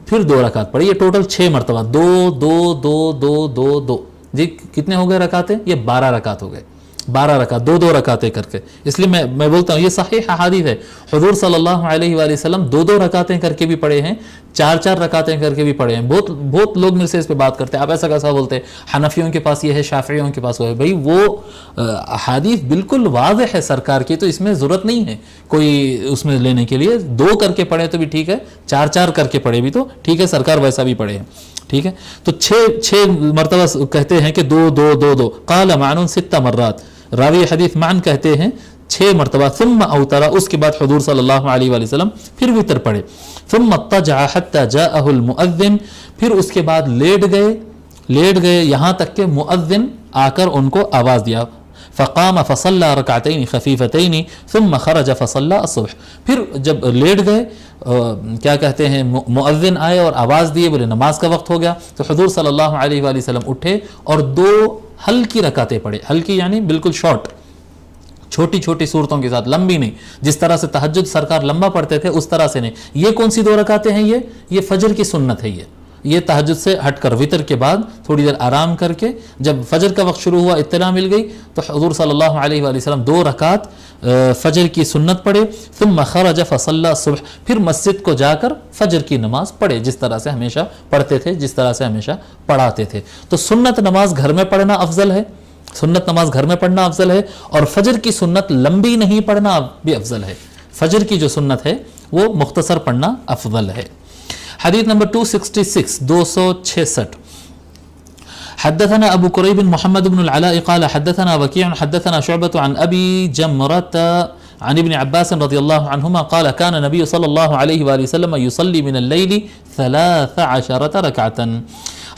پھر 2 رکعت پڑھے. یہ ٹوٹل 6 مرتبہ، 2 2 2 2 2 2، جی کتنے ہو گئے رکعتیں؟ یہ 12 رکعت ہو گئے، 12 رکعت، 2 2 رکعتیں کر کے. اس لیے میں بولتا ہوں یہ صحیح احادیث ہے، حضور صلی اللہ علیہ وآلہ وسلم 2 2 رکعتیں کر کے بھی پڑھے ہیں، 4 4 رکعتیں کر کے بھی پڑھے ہیں. بہت لوگ میرے سے اس پہ بات کرتے ہیں، آپ ایسا کیسا بولتے ہیں، حنفیوں کے پاس یہ ہے، شافعیوں کے پاس وہ ہے. بھائی وہ احادیث بالکل واضح ہے سرکار کی، تو اس میں ضرورت نہیں ہے کوئی اس میں لینے کے لیے. 2 کر کے پڑھے تو بھی ٹھیک ہے، 4 4 کر کے پڑھے بھی تو ٹھیک ہے، سرکار ویسا بھی پڑھے ہیں. ٹھیک ہے، تو چھ مرتبہ کہتے ہیں کہ دو دو دو دو. قال معن 6 مرات، راوی حدیث معن کہتے ہیں 6 مرتبہ. ثم اوتر، اس کے بعد حضور صلی اللہ علیہ وآلہ وسلم پھر وتر پڑھے. ثم اضطجع حتى جاءه المؤذن، پھر اس کے بعد لیٹ گئے یہاں تک کہ مؤذن آ کر ان کو آواز دیا. فقام فصلى ركعتين خفيفتين ثم خرج فصلى الصبح. پھر جب لیٹ گئے کیا کہتے ہیں مؤذن آئے اور آواز دیے، بولے نماز کا وقت ہو گیا، تو حضور صلی اللہ علیہ وآلہ وسلم اٹھے اور 2 ہلکی رکعتیں پڑھے. ہلکی یعنی بالکل شارٹ، چھوٹی چھوٹی صورتوں کے ساتھ، لمبی نہیں. جس طرح سے تہجد سرکار لمبا پڑھتے تھے اس طرح سے نہیں. یہ کون سی 2 رکعتیں ہیں؟ یہ فجر کی سنت ہے. یہ تہجد سے ہٹ کر وطر کے بعد تھوڑی دیر آرام کر کے جب فجر کا وقت شروع ہوا، اطلاع مل گئی، تو حضور صلی اللہ علیہ وآلہ وسلم 2 رکعت فجر کی سنت پڑھے. ثم خرج فصلى الصبح، پھر مسجد کو جا کر فجر کی نماز پڑھے، جس طرح سے ہمیشہ پڑھتے تھے، جس طرح سے ہمیشہ پڑھاتے تھے. تو سنت نماز گھر میں پڑھنا افضل ہے، سنت نماز گھر میں پڑھنا افضل ہے، اور فجر کی سنت لمبی نہیں پڑھنا بھی افضل ہے. فجر کی جو سنت ہے وہ مختصر پڑھنا افضل ہے. حدیث نمبر 266 266. حدثنا ابو قريب محمد بن العلاء قال حدثنا وكيع حدثنا شعبة عن ابي جمرة عن ابن عباس رضي الله عنهما قال كان النبي صلى الله عليه وآله وسلم يصلي من الليل 13 ركعة.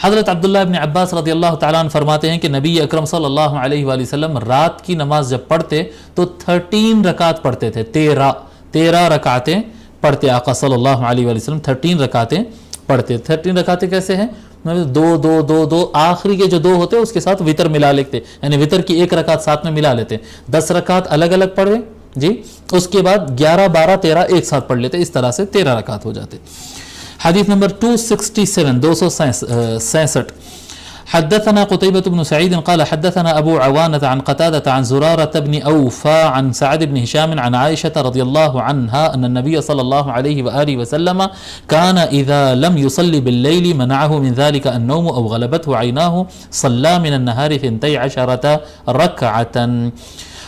حضرت عبداللہ ابن عباس رضی اللہ تعالیٰ عنہ فرماتے ہیں کہ نبی اکرم صلی اللہ علیہ وآلہ وسلم رات کی نماز جب پڑھتے تو 13 رکعت پڑھتے تھے. 13 رکعتیں پڑھتے آقا صلی اللہ علیہ وآلہ وسلم 13 رکعتیں پڑھتے. 13 رکعتیں کیسے ہیں؟ 2 آخری کے جو 2 ہوتے اس کے ساتھ وطر ملا لیتے، یعنی وطر کی 1 رکعت ساتھ میں ملا لیتے. 10 رکعت الگ الگ پڑھے جی، اس کے بعد 11 12 13 ایک ساتھ پڑھ لیتے. اس طرح سے 13 رکعت ہو جاتے. حدیث نمبر 267 267. حدثنا قتيبة بن سعيد قال حدثنا أبو عوانة عن قتادة عن زرارة بن أوفى عن سعد بن هشام عن عائشة رضي الله عنها أن النبي صلى الله عليه وآله وسلم كان إذا لم يصلي بالليل منعه من ذلك النوم أو غلبته عيناه صلى من النهار 12 ركعة.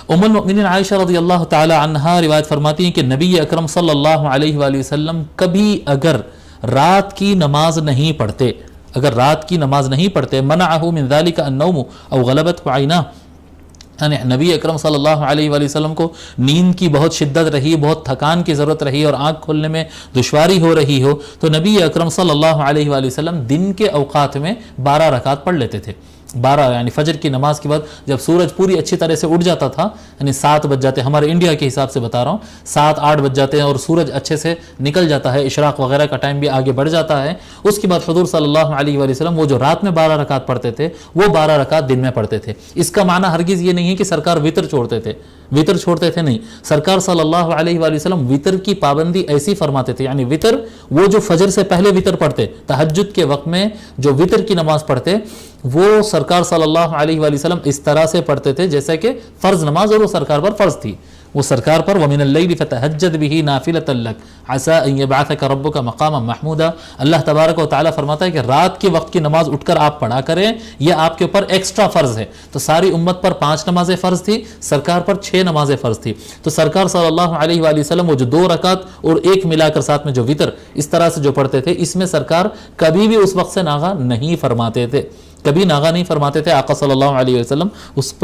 ام المؤمنین عائشہ رضی اللہ تعالی عنہا روایت فرماتی ہیں کہ نبی اکرم صلی اللہ علیہ وآلہ وسلم کبھی اگر رات کی نماز نہیں پڑھتے، منعہ من ذلک النوم او غلبته عیناہ، یعنی نبی اکرم صلی اللہ علیہ وآلہ وسلم کو نیند کی بہت شدت رہی، بہت تھکان کی ضرورت رہی اور آنکھ کھولنے میں دشواری ہو رہی ہو، تو نبی اکرم صلی اللہ علیہ وآلہ وسلم دن کے اوقات میں 12 رکعت پڑھ لیتے تھے. 12 یعنی فجر کی نماز کے بعد جب سورج پوری اچھی طرح سے اٹھ جاتا تھا، یعنی 7 بج جاتے، ہمارے انڈیا کے حساب سے بتا رہا ہوں، 7 8 بج جاتے ہیں اور سورج اچھے سے نکل جاتا ہے، اشراق وغیرہ کا ٹائم بھی آگے بڑھ جاتا ہے. اس کے بعد حضور صلی اللہ علیہ وآلہ وسلم وہ جو رات میں 12 رکعت پڑھتے تھے وہ 12 رکعت دن میں پڑھتے تھے. اس کا معنی ہرگز یہ نہیں ہے کہ سرکار وطر چھوڑتے تھے، نہیں. سرکار صلی اللہ علیہ وآلہ وسلم وطر کی پابندی ایسی فرماتے تھے، یعنی وطر وہ جو فجر سے پہلے وطر پڑھتے، تہجد کے وقت میں جو وطر کی نماز پڑھتے، وہ سرکار صلی اللہ علیہ وآلہ وسلم اس طرح سے پڑھتے تھے جیسے کہ فرض نماز، اور وہ سرکار پر فرض تھی. وہ سرکار پر وَمِنَ اللَّيْلِ فَتَهَجَّدْ بِهِ نَافِلَةً لَكَ عَسَىٰ أَن يَبْعَثَكَ رَبُّكَ مَقَامًا مَحْمُودًا. اللہ تبارک و تعالیٰ فرماتا ہے کہ رات کے وقت کی نماز اٹھ کر آپ پڑھا کریں، یہ آپ کے اوپر ایکسٹرا فرض ہے. تو ساری امت پر 5 نمازیں فرض تھی، سرکار پر 6 نمازیں فرض تھی. تو سرکار صلی اللہ علیہ وآلہ وسلم وہ جو 2 رکعت اور 1 ملا کر ساتھ میں جو وطر اس طرح سے جو پڑھتے تھے، اس میں سرکار کبھی بھی اس وقت سے ناغہ نہیں فرماتے تھے، کبھی ناغہ نہیں فرماتے تھے. آقا صلی اللہ علیہ وسلم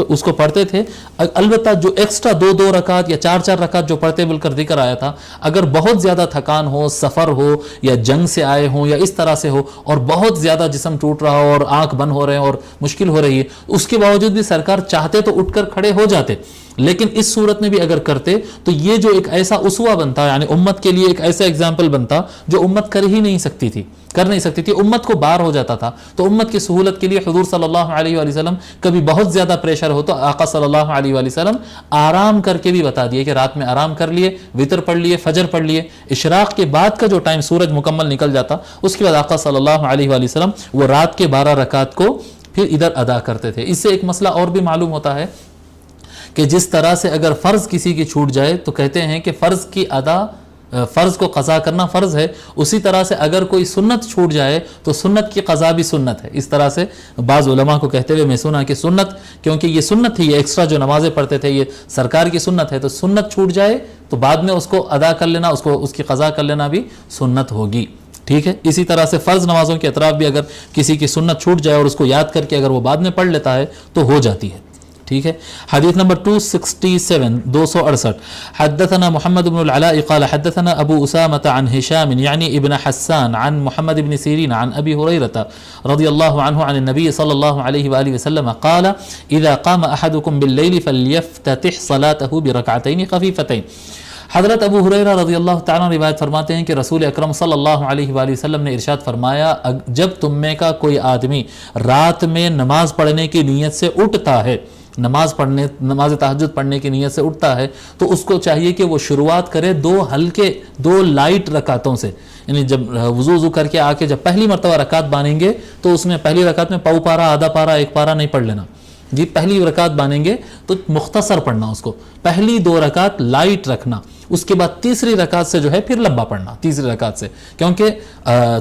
اس کو پڑھتے تھے. البتہ جو ایکسٹرا 2 رکعت یا 4 رکعت جو پڑھتے بول کر ذکر آیا تھا، اگر بہت زیادہ تھکان ہو، سفر ہو یا جنگ سے آئے ہوں یا اس طرح سے ہو اور بہت زیادہ جسم ٹوٹ رہا ہو اور آنکھ بند ہو رہے ہیں اور مشکل ہو رہی ہے، اس کے باوجود بھی سرکار چاہتے تو اٹھ کر کھڑے ہو جاتے. لیکن اس صورت میں بھی اگر کرتے تو یہ جو ایک ایسا اسوہ بنتا، یعنی امت کے لیے ایک ایسا ایگزامپل بنتا جو امت کر نہیں سکتی تھی، امت کو بار ہو جاتا تھا. تو امت کی سہولت کے لیے حضور صلی اللہ علیہ وآلہ وسلم کبھی بہت زیادہ پریشر ہو تو آقا صلی اللہ علیہ وآلہ وسلم آرام کر کے بھی بتا دیے کہ رات میں آرام کر لیے، وطر پڑھ لیے، فجر پڑھ لیے، اشراق کے بعد کا جو ٹائم سورج مکمل نکل جاتا اس کے بعد آقا صلی اللہ علیہ وآلہ وسلم وہ رات کے 12 رکعت کو پھر ادھر ادا کرتے تھے. اس سے ایک مسئلہ اور بھی معلوم ہوتا ہے کہ جس طرح سے اگر فرض کسی کی چھوٹ جائے تو کہتے ہیں کہ فرض کو قضا کرنا فرض ہے، اسی طرح سے اگر کوئی سنت چھوٹ جائے تو سنت کی قضا بھی سنت ہے. اس طرح سے بعض علماء کو کہتے ہوئے میں سنا کہ سنت، کیونکہ یہ سنت تھی، یہ ایکسٹرا جو نمازیں پڑھتے تھے یہ سرکار کی سنت ہے، تو سنت چھوٹ جائے تو بعد میں اس کو ادا کر لینا، اس کی قضا کر لینا بھی سنت ہوگی. ٹھیک ہے. اسی طرح سے فرض نمازوں کے اطراف بھی اگر کسی کی سنت چھوٹ جائے اور اس کو یاد کر کے اگر وہ بعد میں پڑھ لیتا ہے تو ہو جاتی ہے. ٹھیک ہے. حدیث نمبر 267 268 حدثنا محمد بن العلاء قال حدثنا ابو اسامة عن هشام يعني ابن حسان عن محمد بن سيرين عن ابي هريرة رضي الله عنه عن النبي صلى الله عليه واله وسلم قال اذا قام احدكم بالليل فليفتتح صلاته بركعتين خفيفتين. حضرت ابو ہریرہ رضی اللہ تعالیٰ روایت فرماتے ہیں کہ رسول اکرم صلی اللہ علیہ وآلہ وسلم نے ارشاد فرمایا جب تم میں کا کوئی آدمی رات میں نماز پڑھنے کی نیت سے اٹھتا ہے، نماز تہجد پڑھنے کی نیت سے اٹھتا ہے، تو اس کو چاہیے کہ وہ شروعات کرے دو لائٹ رکعتوں سے. یعنی جب وضو کر کے آ کے جب پہلی مرتبہ رکعت بانیں گے تو اس میں پہلی رکعت میں پاؤ پارا، آدھا پارا، ایک پارا نہیں پڑھ لینا جی. پہلی رکعت بانیں گے تو مختصر پڑھنا، اس کو پہلی 2 رکعت لائٹ رکھنا، اس کے بعد تیسری رکعت سے جو ہے پھر لمبا پڑھنا تیسری رکعت سے، کیونکہ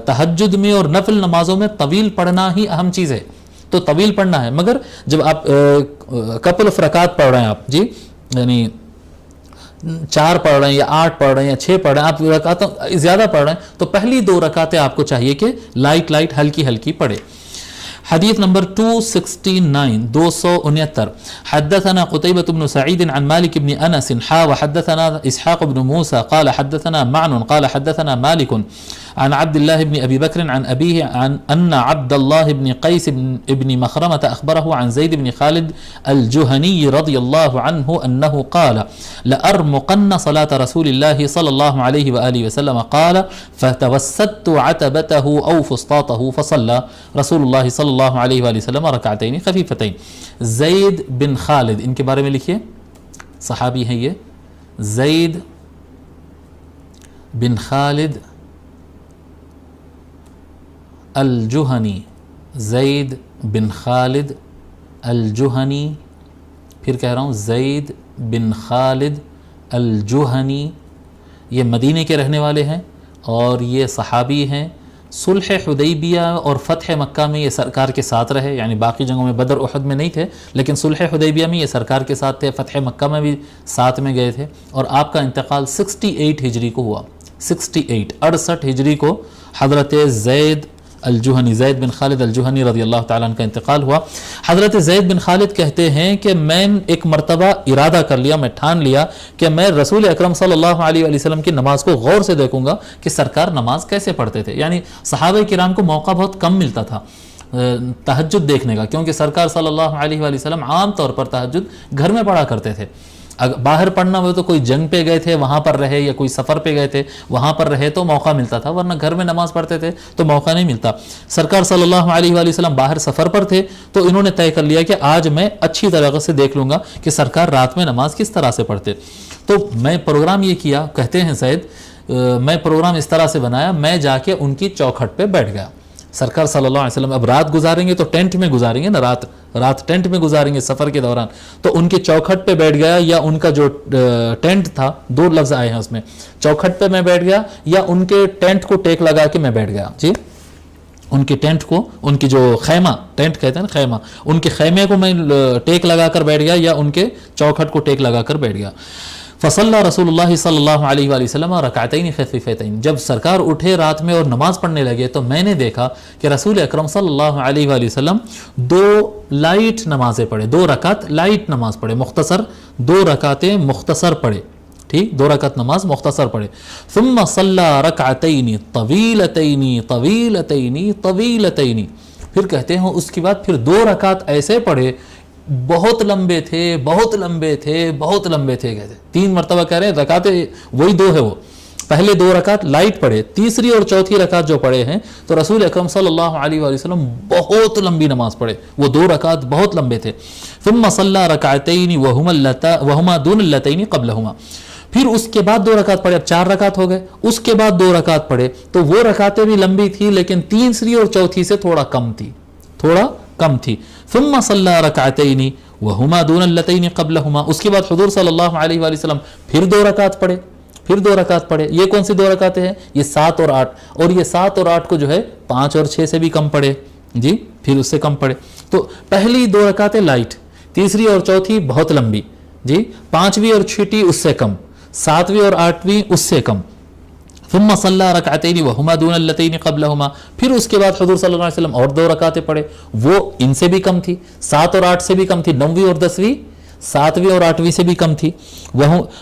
تہجد میں اور نفل نمازوں میں طویل پڑھنا ہی اہم چیز ہے، تو طویل پڑھنا ہے. مگر جب آپ کپل آف رکعت پڑھ رہے ہیں آپ جی، یعنی 4 پڑھ رہے ہیں یا 8 پڑھ رہے ہیں یا 6 پڑھ رہے ہیں، آپ رکعتوں زیادہ پڑھ رہے ہیں تو پہلی 2 رکعتیں آپ کو چاہیے کہ لائٹ ہلکی پڑھے. حدیث نمبر 269 269 حدثنا قتيبة بن سعيد عن مالك بن أنس وحدثنا إسحاق بن موسى قال حدثنا معن قال حدثنا مالك عن عبد الله بن أبي بكر عن أبيه عن أن عبد الله بن قيس بن مخرمة أخبره عن زيد بن خالد الجهني رضي الله عنه أنه قال لأرمقن صلاة رسول الله صلى الله عليه وآله وسلم قال فتوسدت عتبته أو فسطاطه فصلى رسول الله صلى اللہ علیہ وآلہ وسلم رکعتین خفیفتین. زید بن خالد، ان کے بارے میں لکھیے، صحابی ہیں یہ، زید بن خالد الجہنی، زید بن خالد الجہنی، پھر کہہ رہا ہوں زید بن خالد الجہنی، یہ مدینے کے رہنے والے ہیں اور یہ صحابی ہیں. صلح حدیبیہ اور فتح مکہ میں یہ سرکار کے ساتھ رہے، یعنی باقی جنگوں میں بدر احد میں نہیں تھے لیکن صلح حدیبیہ میں یہ سرکار کے ساتھ تھے، فتح مکہ میں بھی ساتھ میں گئے تھے. اور آپ کا انتقال 68 ہجری کو ہوا، 68 ہجری کو حضرت زید الجہنی، زید بن خالد الجہنی رضی اللہ تعالیٰ عنہ کا انتقال ہوا. حضرت زید بن خالد کہتے ہیں کہ میں ایک مرتبہ ارادہ کر لیا، میں ٹھان لیا کہ میں رسول اکرم صلی اللہ علیہ وآلہ وسلم کی نماز کو غور سے دیکھوں گا کہ سرکار نماز کیسے پڑھتے تھے. یعنی صحابہ کرام کو موقع بہت کم ملتا تھا تہجد دیکھنے کا، کیونکہ سرکار صلی اللہ علیہ وآلہ وسلم عام طور پر تہجد گھر میں پڑھا کرتے تھے. باہر پڑھنا ہو تو کوئی جنگ پہ گئے تھے وہاں پر رہے، یا کوئی سفر پہ گئے تھے وہاں پر رہے تو موقع ملتا تھا، ورنہ گھر میں نماز پڑھتے تھے تو موقع نہیں ملتا. سرکار صلی اللہ علیہ وآلہ وسلم باہر سفر پر تھے تو انہوں نے طے کر لیا کہ آج میں اچھی طریقے سے دیکھ لوں گا کہ سرکار رات میں نماز کس طرح سے پڑھتے. تو میں پروگرام یہ کیا، کہتے ہیں زید، میں پروگرام اس طرح سے بنایا، میں جا کے ان کی چوکھٹ پہ بیٹھ گیا. سرکار صلی اللہ علیہ وسلم اب رات گزاریں گے تو ٹینٹ میں گزاریں گے نا، رات ٹینٹ میں گزاریں گے سفر کے دوران، تو ان کے چوکھٹ پہ بیٹھ گیا، یا ان کا جو ٹینٹ تھا، 2 لفظ آئے ہیں اس میں، چوکھٹ پہ میں بیٹھ گیا یا ان کے ٹینٹ کو ٹیک لگا کے میں بیٹھ گیا جی. ان کے ٹینٹ کو، ان کی جو خیمہ، ٹینٹ کہتے ہیں نا خیمہ، ان کے خیمے کو میں ٹیک لگا کر بیٹھ گیا یا ان کے چوکھٹ کو ٹیک لگا کر بیٹھ گیا. فصلی رسول اللہ صلی اللہ علیہ وآلہ وسلم رکعتین خفیفتین. جب سرکار اٹھے رات میں اور نماز پڑھنے لگے تو میں نے دیکھا کہ رسول اکرم صلی اللہ علیہ وآلہ وسلم 2 لائٹ نمازیں پڑھے، 2 رکعت لائٹ نماز پڑھے، مختصر 2 رکعتیں مختصر پڑھے، ٹھیک، 2 رکعت نماز مختصر پڑھے. ثم صلی رکعتین طویلتین طویلتین طویلتین. پھر کہتے ہیں اس کے بعد پھر 2 رکعت ایسے پڑھے بہت لمبے تھے، بہت لمبے تھے، بہت لمبے تھے. کہتے 3 مرتبہ کہہ رہے ہیں، رکعتیں وہی 2 ہے، وہ پہلے 2 رکعت لائٹ پڑھے، تیسری اور چوتھی رکعت جو پڑھے ہیں تو رسول اکرم صلی اللہ علیہ وآلہ وسلم بہت لمبی نماز پڑھے، وہ 2 رکعت بہت لمبے تھے. ثم صلی رکعتین وہما دون اللتین قبلہما. پھر اس کے بعد 2 رکعت پڑھے، اب 4 رکعت ہو گئے، اس کے بعد 2 رکعت پڑھے تو وہ رکعتیں بھی لمبی تھی لیکن تیسری اور چوتھی سے تھوڑا کم تھی. ثم صلی رکعتین وہما دون اللتین قبلہما. اس کے بعد حضور صلی اللہ علیہ وآلہ وسلم پھر 2 رکعت پڑھے. یہ کون سی 2 رکعتیں ہیں؟ یہ 7 اور 8، اور یہ 7 اور 8 کو جو ہے 5 اور 6 سے بھی کم پڑھے جی، پھر اس سے کم پڑھے. تو پہلی 2 رکعتیں لائٹ، تیسری اور چوتھی بہت لمبی جی، 5ویں اور 6ٹی اس سے کم، 7ویں اور 8ویں اس سے کم. ثم صلی رکعتین وہما دون اللتین قبلہما، پھر اس کے بعد حضور صلی اللہ علیہ وسلم اور 2 رکعتیں پڑھے، وہ ان سے بھی کم تھی، 7 اور 8 سے بھی کم تھی، 9ویں اور 10ویں، 7ویں اور 8ویں سے بھی کم تھی۔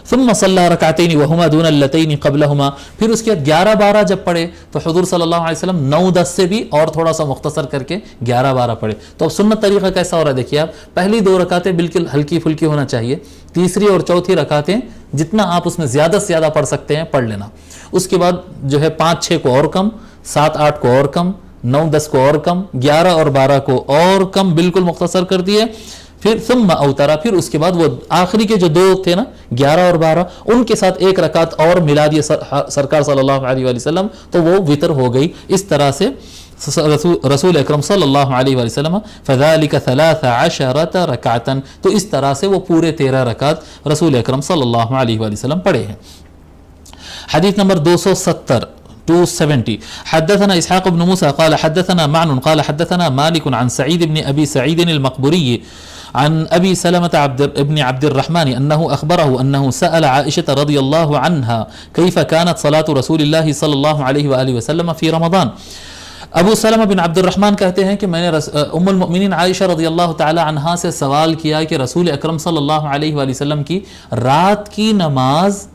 ثم صلی رکعتین وہما دون اللتین قبلہما، پھر اس کے بعد 11 12 جب پڑھے تو حضور صلی اللہ علیہ وسلم 9 10 سے بھی اور تھوڑا سا مختصر کر کے 11 12 پڑھے۔ تو اب سنت طریقہ کیسا ہو رہا ہے دیکھیے آپ، پہلی 2 رکعتیں بالکل ہلکی پھلکی ہونا چاہیے، تیسری اور چوتھی رکعتیں جتنا آپ اس میں زیادہ سے زیادہ پڑھ سکتے ہیں پڑھ لینا، اس کے بعد جو ہے 5 6 کو اور کم، 7 8 کو اور کم، 9 10 کو اور کم، 11 اور 12 کو اور کم، بالکل مختصر کر دیے۔ پھر ثم اوترا، پھر اس کے بعد وہ آخری کے جو 2 تھے نا 11 اور 12 ان کے ساتھ 1 رکعت اور ملا دیے سرکار صلی اللہ علیہ وآلہ وسلم، تو وہ وتر ہو گئی۔ اس طرح سے رسول اکرم صلی اللہ علیہ وآلہ وسلم فذلك 13 رکعتا، تو اس طرح سے وہ پورے 13 رکعت رسول اکرم صلی اللہ علیہ وآلہ وسلم پڑھے ہیں۔ حدیث نمبر 270 حدثنا اسحاق بن موسى قال حدثنا معن قال حدثنا مالك عن سعيد بن ابي سعيد المقبري عن ابي سلمة ابن عبد الرحمن انه اخبره انه سأل عائشة رضي الله عنها كيف كانت صلاة رسول الله صلى الله عليه وآله وسلم في رمضان۔ ابو سلمہ بن عبد الرحمن کہتے ہیں کہ میں نے ام المؤمنین عائشہ رضی اللہ تعالی عنہا سے سوال کیا کہ رسول اکرم صلی اللہ علیہ وآلہ وسلم کی رات کی نماز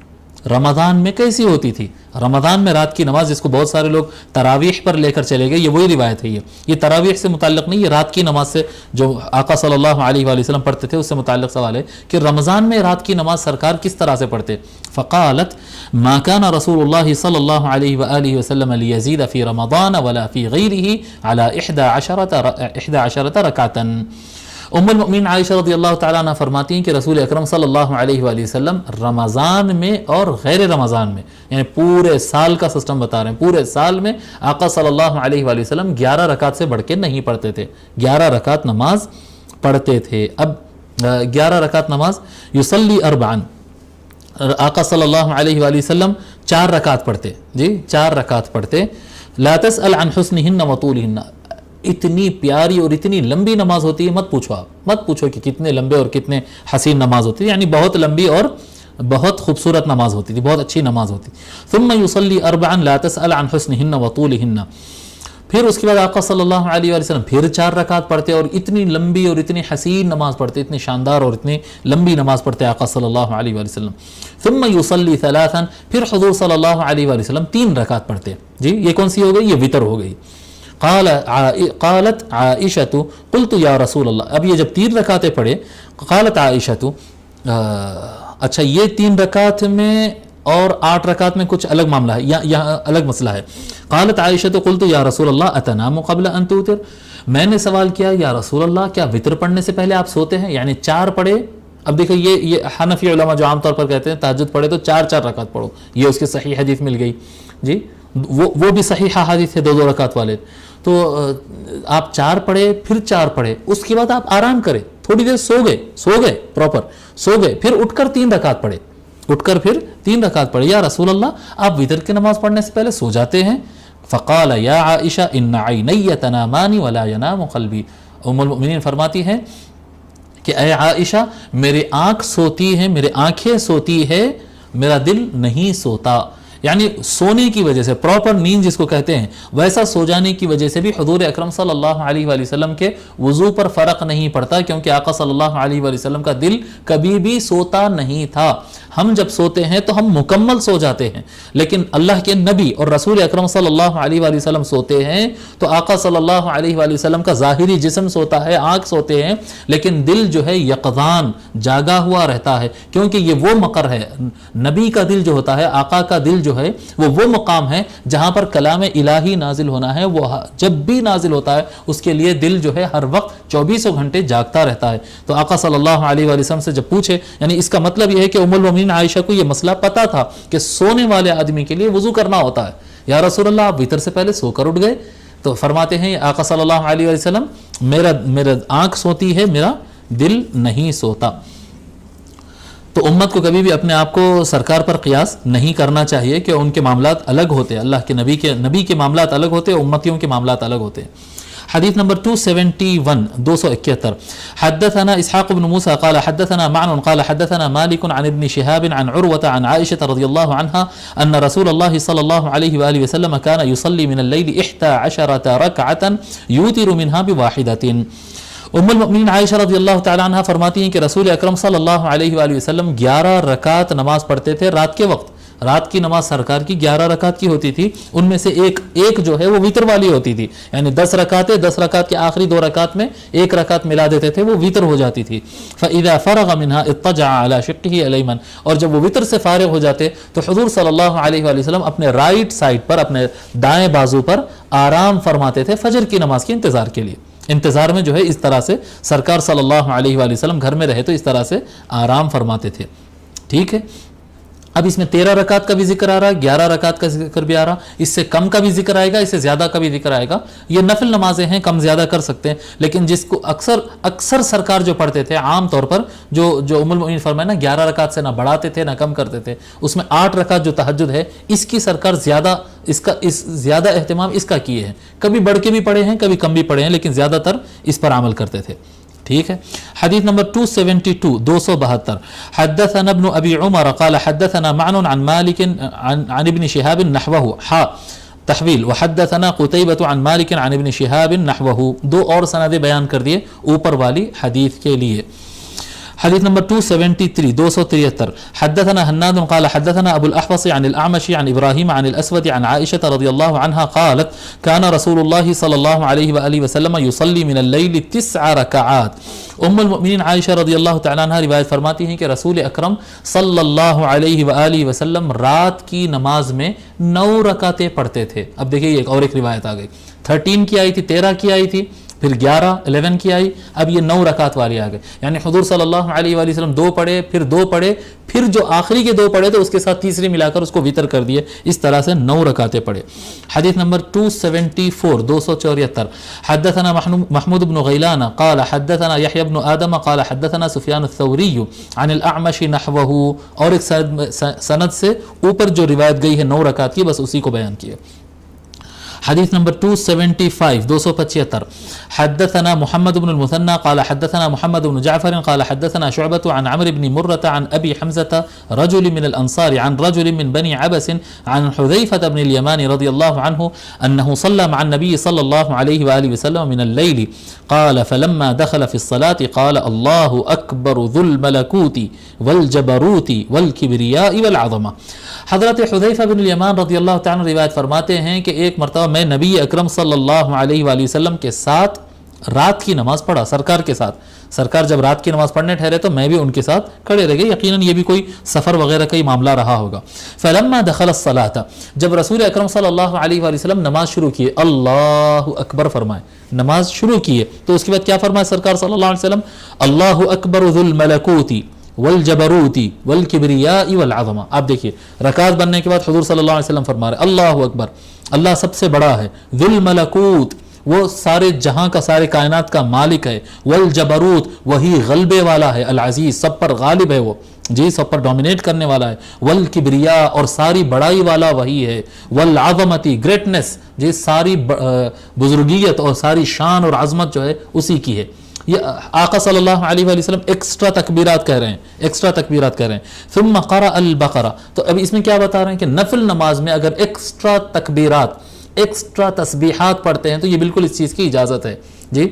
رمضان میں کیسی ہوتی تھی۔ رمضان میں رات کی نماز، جس کو بہت سارے لوگ تراویح پر لے کر چلے گئے، یہ وہی روایت ہے، یہ تراویح سے متعلق نہیں، یہ رات کی نماز سے جو آقا صلی اللہ علیہ وآلہ وسلم پڑھتے تھے اس سے متعلق سوال ہے کہ رمضان میں رات کی نماز سرکار کس طرح سے پڑھتے۔ فقالت ما كان رسول اللہ صلی اللہ علیہ وآلہ وسلم لیزید فی رمضان ولا فی غیرہ علی 11 رکعتا۔ ام المؤمنین عائشہ رضی اللہ تعالیٰ عنہ فرماتی ہیں کہ رسول اکرم صلی اللہ علیہ وآلہ وسلم رمضان میں اور غیر رمضان میں، یعنی پورے سال کا سسٹم بتا رہے ہیں، پورے سال میں آقا صلی اللہ علیہ وآلہ وسلم 11 رکعت سے بڑھ کے نہیں پڑھتے تھے، 11 رکعت نماز پڑھتے تھے۔ اب 11 رکعت نماز یصلی 4، آقا صلی اللہ علیہ وآلہ وسلم 4 رکعت پڑھتے، 4 رکعت پڑھتے۔ لا تسأل عن حسنہن وطولہن، اتنی پیاری اور اتنی لمبی نماز ہوتی ہے، مت پوچھو، آپ مت پوچھو کہ کتنے لمبے اور کتنے حسین نماز ہوتی ہے، یعنی بہت لمبی اور بہت خوبصورت نماز ہوتی تھی، بہت اچھی نماز ہوتی۔ ثم یصلی 4 لا تسأل عن حسنہن وطولہن، پھر اس کے بعد آقا صلی اللہ علیہ وآلہ وسلم پھر 4 رکعت پڑھتے اور اتنی لمبی اور اتنی حسین نماز پڑھتے، اتنی شاندار اور اتنی لمبی نماز پڑھتے آقا صلی اللہ علیہ وآلہ وسلم۔ ثم یصلی 3، پھر حضور صلی اللہ علیہ وآلہ وسلم 3 رکعت پڑھتے، یہ کون سی ہو گئی؟ یہ وتر ہو گئی۔ قالت عائشہ قلت یا رسول اللہ، اب یہ جب 3 رکعتیں پڑھے، قالت عائشہ اچھا یہ 3 رکعت میں اور 8 رکعت میں کچھ الگ معاملہ ہے، یہاں الگ مسئلہ ہے۔ قالت عائشہ قلت یا رسول اللہ اتنام قبل ان توتر، میں نے سوال کیا یا رسول اللہ کیا وتر پڑھنے سے پہلے آپ سوتے ہیں؟ یعنی 4 پڑھے، اب دیکھیں یہ حنفی علماء جو عام طور پر کہتے ہیں تہجد پڑھے تو 4 رکعت پڑھو، یہ اس کی صحیح حدیث مل گئی، وہ بھی صحیح حدیث ہے 2 رکعت والے، تو آپ 4 پڑھے پھر 4 پڑھے، اس کے بعد آپ آرام کریں، تھوڑی دیر سو گئے پراپر سو گئے، پھر اٹھ کر 3 رکعت پڑھے، پھر 3 رکعت پڑھے۔ یا رسول اللہ آپ وتر کی نماز پڑھنے سے پہلے سو جاتے ہیں؟ فقال یا عائشہ ان عینی تنامان ولا ینام قلبی، ام المؤمنین فرماتی ہیں کہ اے عائشہ میری آنکھ سوتی ہے، میرے آنکھیں سوتی ہے، میرا دل نہیں سوتا، یعنی سونے کی وجہ سے، پراپر نیند جس کو کہتے ہیں، ویسا سو جانے کی وجہ سے بھی حضور اکرم صلی اللہ علیہ وآلہ وسلم کے وضو پر فرق نہیں پڑتا، کیونکہ آقا صلی اللہ علیہ وآلہ وسلم کا دل کبھی بھی سوتا نہیں تھا۔ ہم جب سوتے ہیں تو ہم مکمل سو جاتے ہیں، لیکن اللہ کے نبی اور رسول اکرم صلی اللہ علیہ وآلہ وسلم سوتے ہیں تو آقا صلی اللہ علیہ وآلہ وسلم کا ظاہری جسم سوتا ہے، آنکھ سوتے ہیں، لیکن دل جو ہے یقظان جاگا ہوا رہتا ہے، کیونکہ یہ وہ مقر ہے، نبی کا دل جو ہوتا ہے، آقا کا دل جو ہے وہ مقام ہے جہاں پر کلام الہی نازل ہونا ہے، وہ جب بھی نازل ہوتا ہے اس کے لیے دل جو ہے ہر وقت 24 گھنٹے جاگتا رہتا ہے۔ تو آقا صلی اللہ علیہ وآلہ وسلم سے جب پوچھے، یعنی اس کا مطلب یہ ہے کہ ام المؤمنین عائشہ کو یہ مسئلہ پتا تھا کہ سونے والے آدمی کے لیے وضو کرنا ہوتا ہے۔ یا رسول اللہ آپ وتر سے پہلے سو کر اٹھ گئے؟ تو فرماتے ہیں آقا صلی اللہ علیہ وآلہ وسلم میرا آنکھ سوتی ہے، میرا دل نہیں سوتا۔ تو امت کو کبھی بھی اپنے آپ کو سرکار پر قیاس نہیں کرنا چاہیے کہ ان کے معاملات الگ ہوتے ہیں، اللہ کے نبی کے معاملات الگ ہوتے ہیں، امتیوں کے معاملات الگ ہوتے ہیں۔ حدیث نمبر 271 271 حدثنا اسحاق بن موسى قال حدثنا معن قال حدثنا مالك عن ابن شهاب عن عروة عن عائشة رضي الله عنها أن رسول الله صلى الله عليه وآله وسلم كان يصلي من الليل 11 ركعة يوتر منها بواحدة. ام المؤمنین عائشہ رضی اللہ تعالی عنہ فرماتی ہیں کہ رسول اکرم صلی اللہ علیہ وآلہ وسلم 11 رکعت نماز پڑھتے تھے رات کے وقت. رات کی نماز سرکار کی 11 رکعت کی ہوتی تھی, ان میں سے ایک جو ہے وہ وتر والی ہوتی تھی, یعنی 10 رکعتیں, 10 رکعت کے آخری 2 رکعت میں ایک رکعت ملا دیتے تھے, وہ وتر ہو جاتی تھی. فَإِذَا فَرَغَ مِنْهَا اضْطَجَعَ عَلَى شِقِّهِ الْأَيْمَنِ, اور جب وہ وتر سے فارغ ہو جاتے تو حضور صلی اللہ علیہ وآلہ وسلم اپنے رائٹ سائڈ پر, اپنے دائیں بازو پر آرام فرماتے تھے فجر کی نماز کے انتظار کے لیے. انتظار میں جو ہے اس طرح سے سرکار صلی اللہ علیہ وآلہ وسلم گھر میں رہے تو اس طرح سے آرام فرماتے تھے. ٹھیک ہے, اب اس میں 13 رکعت کا بھی ذکر آ رہا ہے, 11 رکعت کا ذکر بھی آ رہا, اس سے کم کا بھی ذکر آئے گا, اس سے زیادہ کا بھی ذکر آئے گا. یہ نفل نمازیں ہیں, کم زیادہ کر سکتے ہیں, لیکن جس کو اکثر سرکار جو پڑھتے تھے عام طور پر جو ام المؤمنین فرمائے نا 11 رکعت سے نہ بڑھاتے تھے نہ کم کرتے تھے, اس میں 8 رکعت جو تہجد ہے اس کی سرکار زیادہ اہتمام اس کا کیے ہیں. کبھی بڑھ کے بھی پڑھے ہیں, کبھی کم بھی پڑھے ہیں, لیکن زیادہ تر اس پر عمل کرتے تھے. ٹھیک ہے. حدیث نمبر 272 272 حدثنا ابن ابی عمر قال حدثنا معن عن مالک عن ابن شهاب نحوه تحویل وحدثنا قتیبۃ عن مالک عن ابن شهاب نحوه. 2 اور سندیں بیان کر دیے اوپر والی حدیث کے لیے. حديث نمبر 273 273 حدثنا هناد قال حدثنا أبو الأحوص عن الأعمش عن إبراهيم عن الأسود عن عائشة رضي الله عنها قالت كان رسول الله صلى الله عليه وآله وسلم يصلي من الليل 9 ركعات. ام المؤمنین عائشہ رضی اللہ تعالیٰ عنہ روایت فرماتی ہیں کہ رسول اکرم صلی اللہ علیہ وآلہ وسلم رات کی نماز میں 9 رکعتیں پڑھتے تھے. اب دیکھیے ایک روایت آ گئی, 13 کی آئی تھی, 13 کی آئی تھی, پھر 11 کی آئی, اب یہ 9 رکعت والی آ گئی. یعنی حضور صلی اللہ علیہ وآلہ وسلم 2 پڑھے, پھر 2 پڑھے, پھر جو آخری کے 2 پڑھے تو اس کے ساتھ تیسری ملا کر اس کو وتر کر دیے. اس طرح سے 9 رکعتیں پڑھے. حدیث نمبر 274 274 حدثنا محمود بن غیلان قال حدثنا یحیی بن آدم قال حدثنا سفیان الثوری عن الاعمش نحوه. اور ایک سند سے اوپر جو روایت گئی ہے 9 رکعت کی, بس اسی کو بیان کیا. حدیث نمبر 275 275 حدثنا محمد بن المثنى قال حدثنا محمد بن جعفر قال حدثنا شعبة عن عمرو بن مرة عن أبي حمزة رجل من الأنصار عن رجل من بني عبس عن حذيفة بن اليمان رضي الله عنه أنه صلى مع النبي صلى الله عليه وآله وسلم من الليل قال فلما دخل في الصلاة قال الله أكبر ذو الملكوت والجبروت والكبرياء والعظمة. حضرت حذیفہ بن الیمان رضی اللہ تعالیٰ روایت فرماتے ہیں کہ ایک مرتبہ میں نبی اکرم صلی اللہ علیہ وآلہ وسلم کے ساتھ رات کی نماز پڑھا, سرکار کے ساتھ. سرکار جب رات کی نماز پڑھنے ٹھہرے تو میں بھی ان کے ساتھ کھڑے رہ گئے, یقیناً یہ بھی کوئی سفر وغیرہ کا ہی معاملہ رہا ہوگا. فلما دخل الصلاة, جب رسول اکرم صلی اللہ علیہ وآلہ وسلم نماز شروع کیے, اللہ اکبر فرمائے, نماز شروع کیے تو اس کے بعد کیا فرمائے سرکار صلی اللہ علیہ وسلم, اللہ اکبر ذو الملکوت والجبروتی والکبریاء والعظمہ. آپ دیکھیے رکعت بننے کے بعد حضور صلی اللہ علیہ وسلم فرما رہے اللہ اکبر, اللہ سب سے بڑا ہے, ذو الملکوت وہ سارے جہاں کا, سارے کائنات کا مالک ہے, والجبروت وہی غلبے والا ہے, العزیز سب پر غالب ہے وہ, جی سب پر ڈومینیٹ کرنے والا ہے, والکبریاء اور ساری بڑائی والا وہی ہے, والعظمتی گریٹنس جی ساری بزرگیت اور ساری شان اور عظمت جو ہے اسی کی ہے. یہ آقا صلی اللہ علیہ وآلہ وسلم ایکسٹرا تکبیرات کہہ رہے ہیں, ثم قرأ البقرہ. تو ابھی اس میں کیا بتا رہے ہیں کہ نفل نماز میں اگر ایکسٹرا تکبیرات, ایکسٹرا تسبیحات پڑھتے ہیں تو یہ بالکل اس چیز کی اجازت ہے. جی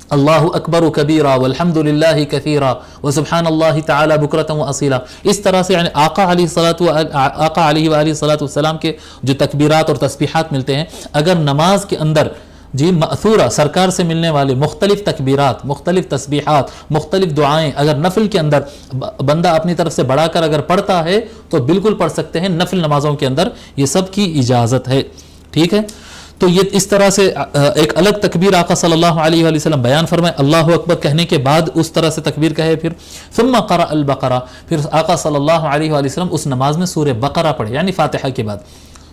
اللہ اکبر کبیرہ والحمد للہ کثیرہ وسبحان اللہ تعالی بکرۃ واصیلا. اس طرح سے یعنی آقا علیہ وآلہ السلام کے جو تکبیرات اور تسبیحات ملتے ہیں, اگر نماز کے اندر جی مأثورہ سرکار سے ملنے والے مختلف تکبیرات, مختلف تسبیحات, مختلف دعائیں اگر نفل کے اندر بندہ اپنی طرف سے بڑھا کر اگر پڑھتا ہے تو بالکل پڑھ سکتے ہیں. نفل نمازوں کے اندر یہ سب کی اجازت ہے. ٹھیک ہے, تو یہ اس طرح سے ایک الگ تکبیر آقا صلی اللہ علیہ وآلہ وسلم بیان فرمائے, اللہ اکبر کہنے کے بعد اس طرح سے تکبیر کہے. پھر ثم قرأ البقرہ, پھر آقا صلی اللہ علیہ وآلہ وسلم اس نماز میں سورہ بقرہ پڑھے, یعنی فاتحہ کے بعد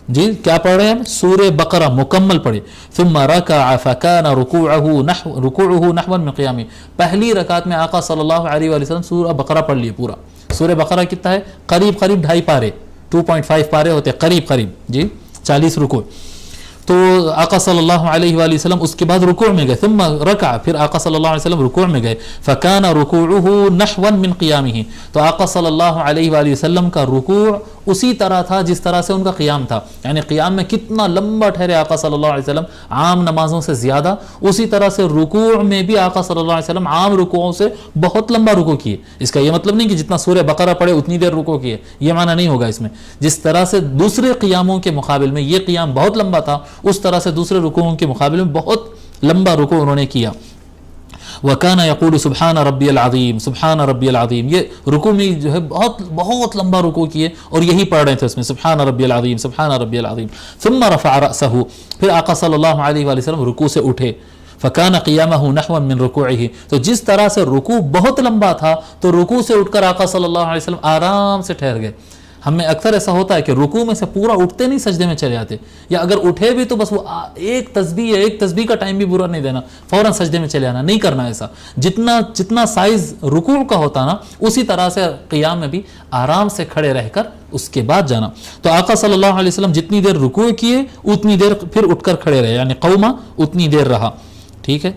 جی کیا پڑھ رہے ہیں, سورہ بقرہ مکمل پڑھے. ثم رکع فکان رکوعه نحوا من قیامه. پہلی رکعت میں آقا صلی اللہ علیہ وآلہ وسلم سورہ بقرہ پڑھ لیے پورا. سورہ بقرہ کتنا ہے, قریب 2.5 پارے, 2.5 پارے ہوتے قریب جی 40 رکوع. تو آقا صلی اللہ علیہ وآلہ وسلم اس کے بعد رکوع میں گئے، ثم رکع، پھر آقا صلی اللہ علیہ وسلم رکوع میں گئے، فکان رکوعہ نحوا من قیامہ، تو آقا صلی اللہ علیہ وآلہ وسلم کا رکوع اسی طرح تھا جس طرح سے ان کا قیام تھا، یعنی قیام میں کتنا لمبا ٹھہرے آقا صلی اللہ علیہ وسلم عام نمازوں سے زیادہ، اسی طرح سے رکوع میں بھی آقا صلی اللہ علیہ وسلم عام رکوعوں سے بہت لمبا رکوع کیے۔ اس کا یہ مطلب نہیں کہ جتنا سورہ بقرہ پڑھے اتنی دیر رکوع کیے، یہ معنی نہیں ہوگا اس میں، جس طرح سے دوسرے قیاموں کے مقابل میں یہ قیام بہت لمبا تھا، اس طرح سے دوسرے رکوعوں کے مقابل میں بہت لمبا رکوع انہوں نے کیا۔ وَكَانَ يَقُولُ سُبْحَانَ رَبِّيَ الْعَظِيمِ سُبْحَانَ رَبِّيَ الْعَظِيمِ، یہ رکوع میں جو ہے بہت لمبا رکوع کیے اور یہی پڑھ رہے تھے اس میں سبحان ربی العظیم سبحان ربی العظیم۔ ثم رفع رأسه، پھر آقا صلی اللہ علیہ وآلہ وسلم رکوع سے اٹھے، فکان قیامہ نحوا من رکوعہ، تو جس طرح سے رکوع بہت لمبا تھا تو رکوع سے اٹھ کر آقا صلی اللہ علیہ وسلم آرام سے ٹھہر گئے۔ ہم میں اکثر ایسا ہوتا ہے کہ رکوع میں سے پورا اٹھتے نہیں، سجدے میں چلے جاتے، یا اگر اٹھے بھی تو بس وہ ایک تسبیح کا ٹائم بھی برا نہیں دینا، فوراً سجدے میں چلے جانا، نہیں کرنا ایسا۔ جتنا سائز رکوع کا ہوتا نا اسی طرح سے قیام میں بھی آرام سے کھڑے رہ کر اس کے بعد جانا۔ تو آقا صلی اللہ علیہ وسلم جتنی دیر رکوع کیے اتنی دیر پھر اٹھ کر کھڑے رہے، یعنی قوما اتنی دیر رہا، ٹھیک ہے۔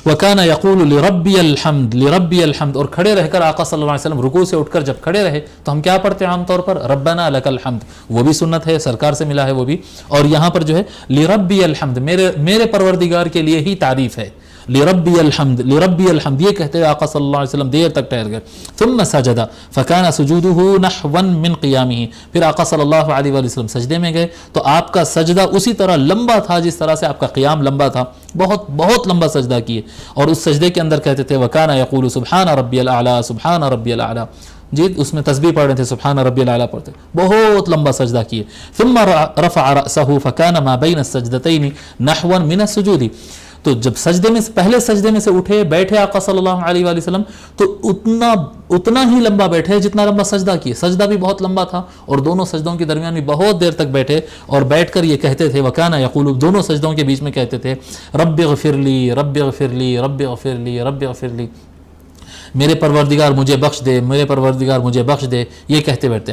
وَكَانَ يَقُولُ لِرَبِّيَ الْحَمْدِ لِرَبِّيَ الْحَمْدِ، اور کھڑے رہ کر آقا صلی اللہ علیہ وسلم رکوع سے اٹھ کر جب کھڑے رہے تو ہم کیا پڑھتے ہیں عام طور پر ربنا لک الحمد، وہ بھی سنت ہے، سرکار سے ملا ہے وہ بھی، اور یہاں پر جو ہے لِرَبِّيَ الْحَمْد، میرے پروردگار کے لیے ہی تعریف ہے، لِرَبِّيَ الْحَمْد لِرَبِّيَ الْحَمْد، یہ کہتے ہوئے آقا صلی اللہ علیہ وسلم دیر تک ٹھہر گئے۔ ثم سجد فکان سجودہ نحوا من قیامہ، پھر آقا صلی اللہ علیہ وآلہ وسلم سجدے میں گئے تو آپ کا سجدہ اسی طرح لمبا تھا جس طرح سے آپ کا قیام لمبا تھا، بہت لمبا سجدہ کیے، اور اس سجدے کے اندر کہتے تھے وکان یقول سبحان ربی الاعلیٰ سبحان ربی الاعلیٰ، جی اس میں تسبیح پڑھ رہے تھے سبحان ربی الاعلیٰ پڑھتے، بہت لمبا سجدہ کیے۔ ثم رفع رأسه فکان ما بین السجدتین نحوا من السجود، تو جب پہلے سجدے میں سے اٹھے بیٹھے آقا صلی اللہ علیہ وآلہ وسلم تو اتنا ہی لمبا بیٹھے جتنا لمبا سجدہ کیے، سجدہ بھی بہت لمبا تھا اور دونوں سجدوں کے درمیان بھی بہت دیر تک بیٹھے، اور بیٹھ کر یہ کہتے تھے وکانا یقول، دونوں سجدوں کے بیچ میں کہتے تھے رب اغفر لی رب اغفر لی رب اغفر لی رب اغفر لی، میرے پروردگار مجھے بخش دے میرے پروردگار مجھے بخش دے، یہ کہتے بیٹھتے۔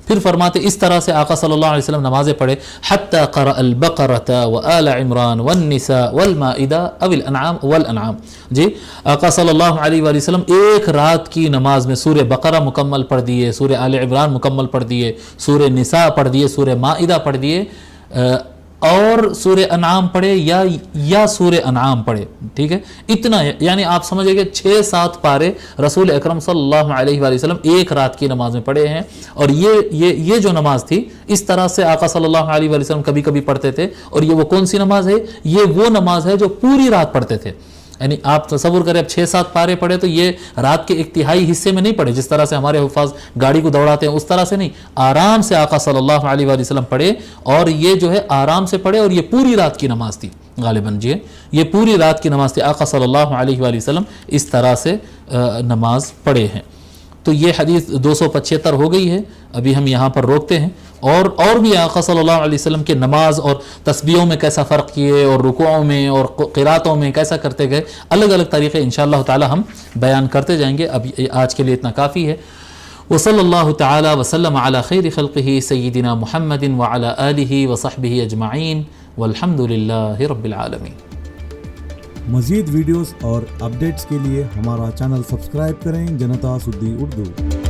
پھر فرماتے اس طرح سے آقا صلی اللہ علیہ وسلم نمازیں پڑھے حتی قرأ البقرۃ وآل عمران والنساء والمائدہ او الانعام والانعام، جی آقا صلی اللہ علیہ وآلہ وسلم ایک رات کی نماز میں سورہ بقرہ مکمل پڑھ دیے، سورہ آل عمران مکمل پڑھ دیے، سورہ نساء پڑھ دیے، سورہ مائدہ پڑھ دیے، اور سورہ انعام پڑھے یا سورہ انعام پڑھے، ٹھیک ہے، اتنا ہے، یعنی آپ سمجھے کہ 6-7 پارے رسول اکرم صلی اللہ علیہ وآلہ وسلم ایک رات کی نماز میں پڑھے ہیں۔ اور یہ جو نماز تھی اس طرح سے آقا صلی اللہ علیہ وآلہ وسلم کبھی کبھی پڑھتے تھے، اور یہ وہ کون سی نماز ہے؟ یہ وہ نماز ہے جو پوری رات پڑھتے تھے، یعنی آپ تصور کریں اب 6-7 پارے پڑھے تو یہ رات کے ایک تہائی حصے میں نہیں پڑھے جس طرح سے ہمارے حفاظ گاڑی کو دوڑاتے ہیں اس طرح سے نہیں، آرام سے آقا صلی اللہ علیہ وآلہ وسلم پڑھے، اور یہ جو ہے آرام سے پڑھے، اور یہ پوری رات کی نماز تھی غالباً، جی یہ پوری رات کی نماز تھی، آقا صلی اللہ علیہ وآلہ وسلم اس طرح سے نماز پڑھے ہیں۔ تو یہ حدیث 275 ہو گئی ہے، ابھی ہم یہاں پر روکتے ہیں، اور بھی آقا صلی اللہ علیہ وسلم کے نماز اور تسبیحوں میں کیسا فرق کیے، اور رکوعوں میں اور قراتوں میں کیسا کرتے گئے، الگ الگ طریقے انشاءاللہ تعالی ہم بیان کرتے جائیں گے، اب آج کے لیے اتنا کافی ہے۔ وصلی اللہ تعالی وسلم علی خیر خلقہ سیدنا محمد وعلی آلہ وصحبہ اجمعین والحمد للہ رب العالمین۔ مزید ویڈیوز اور اپڈیٹس کے لیے ہمارا چینل سبسکرائب کریں، جنتا سدی اردو۔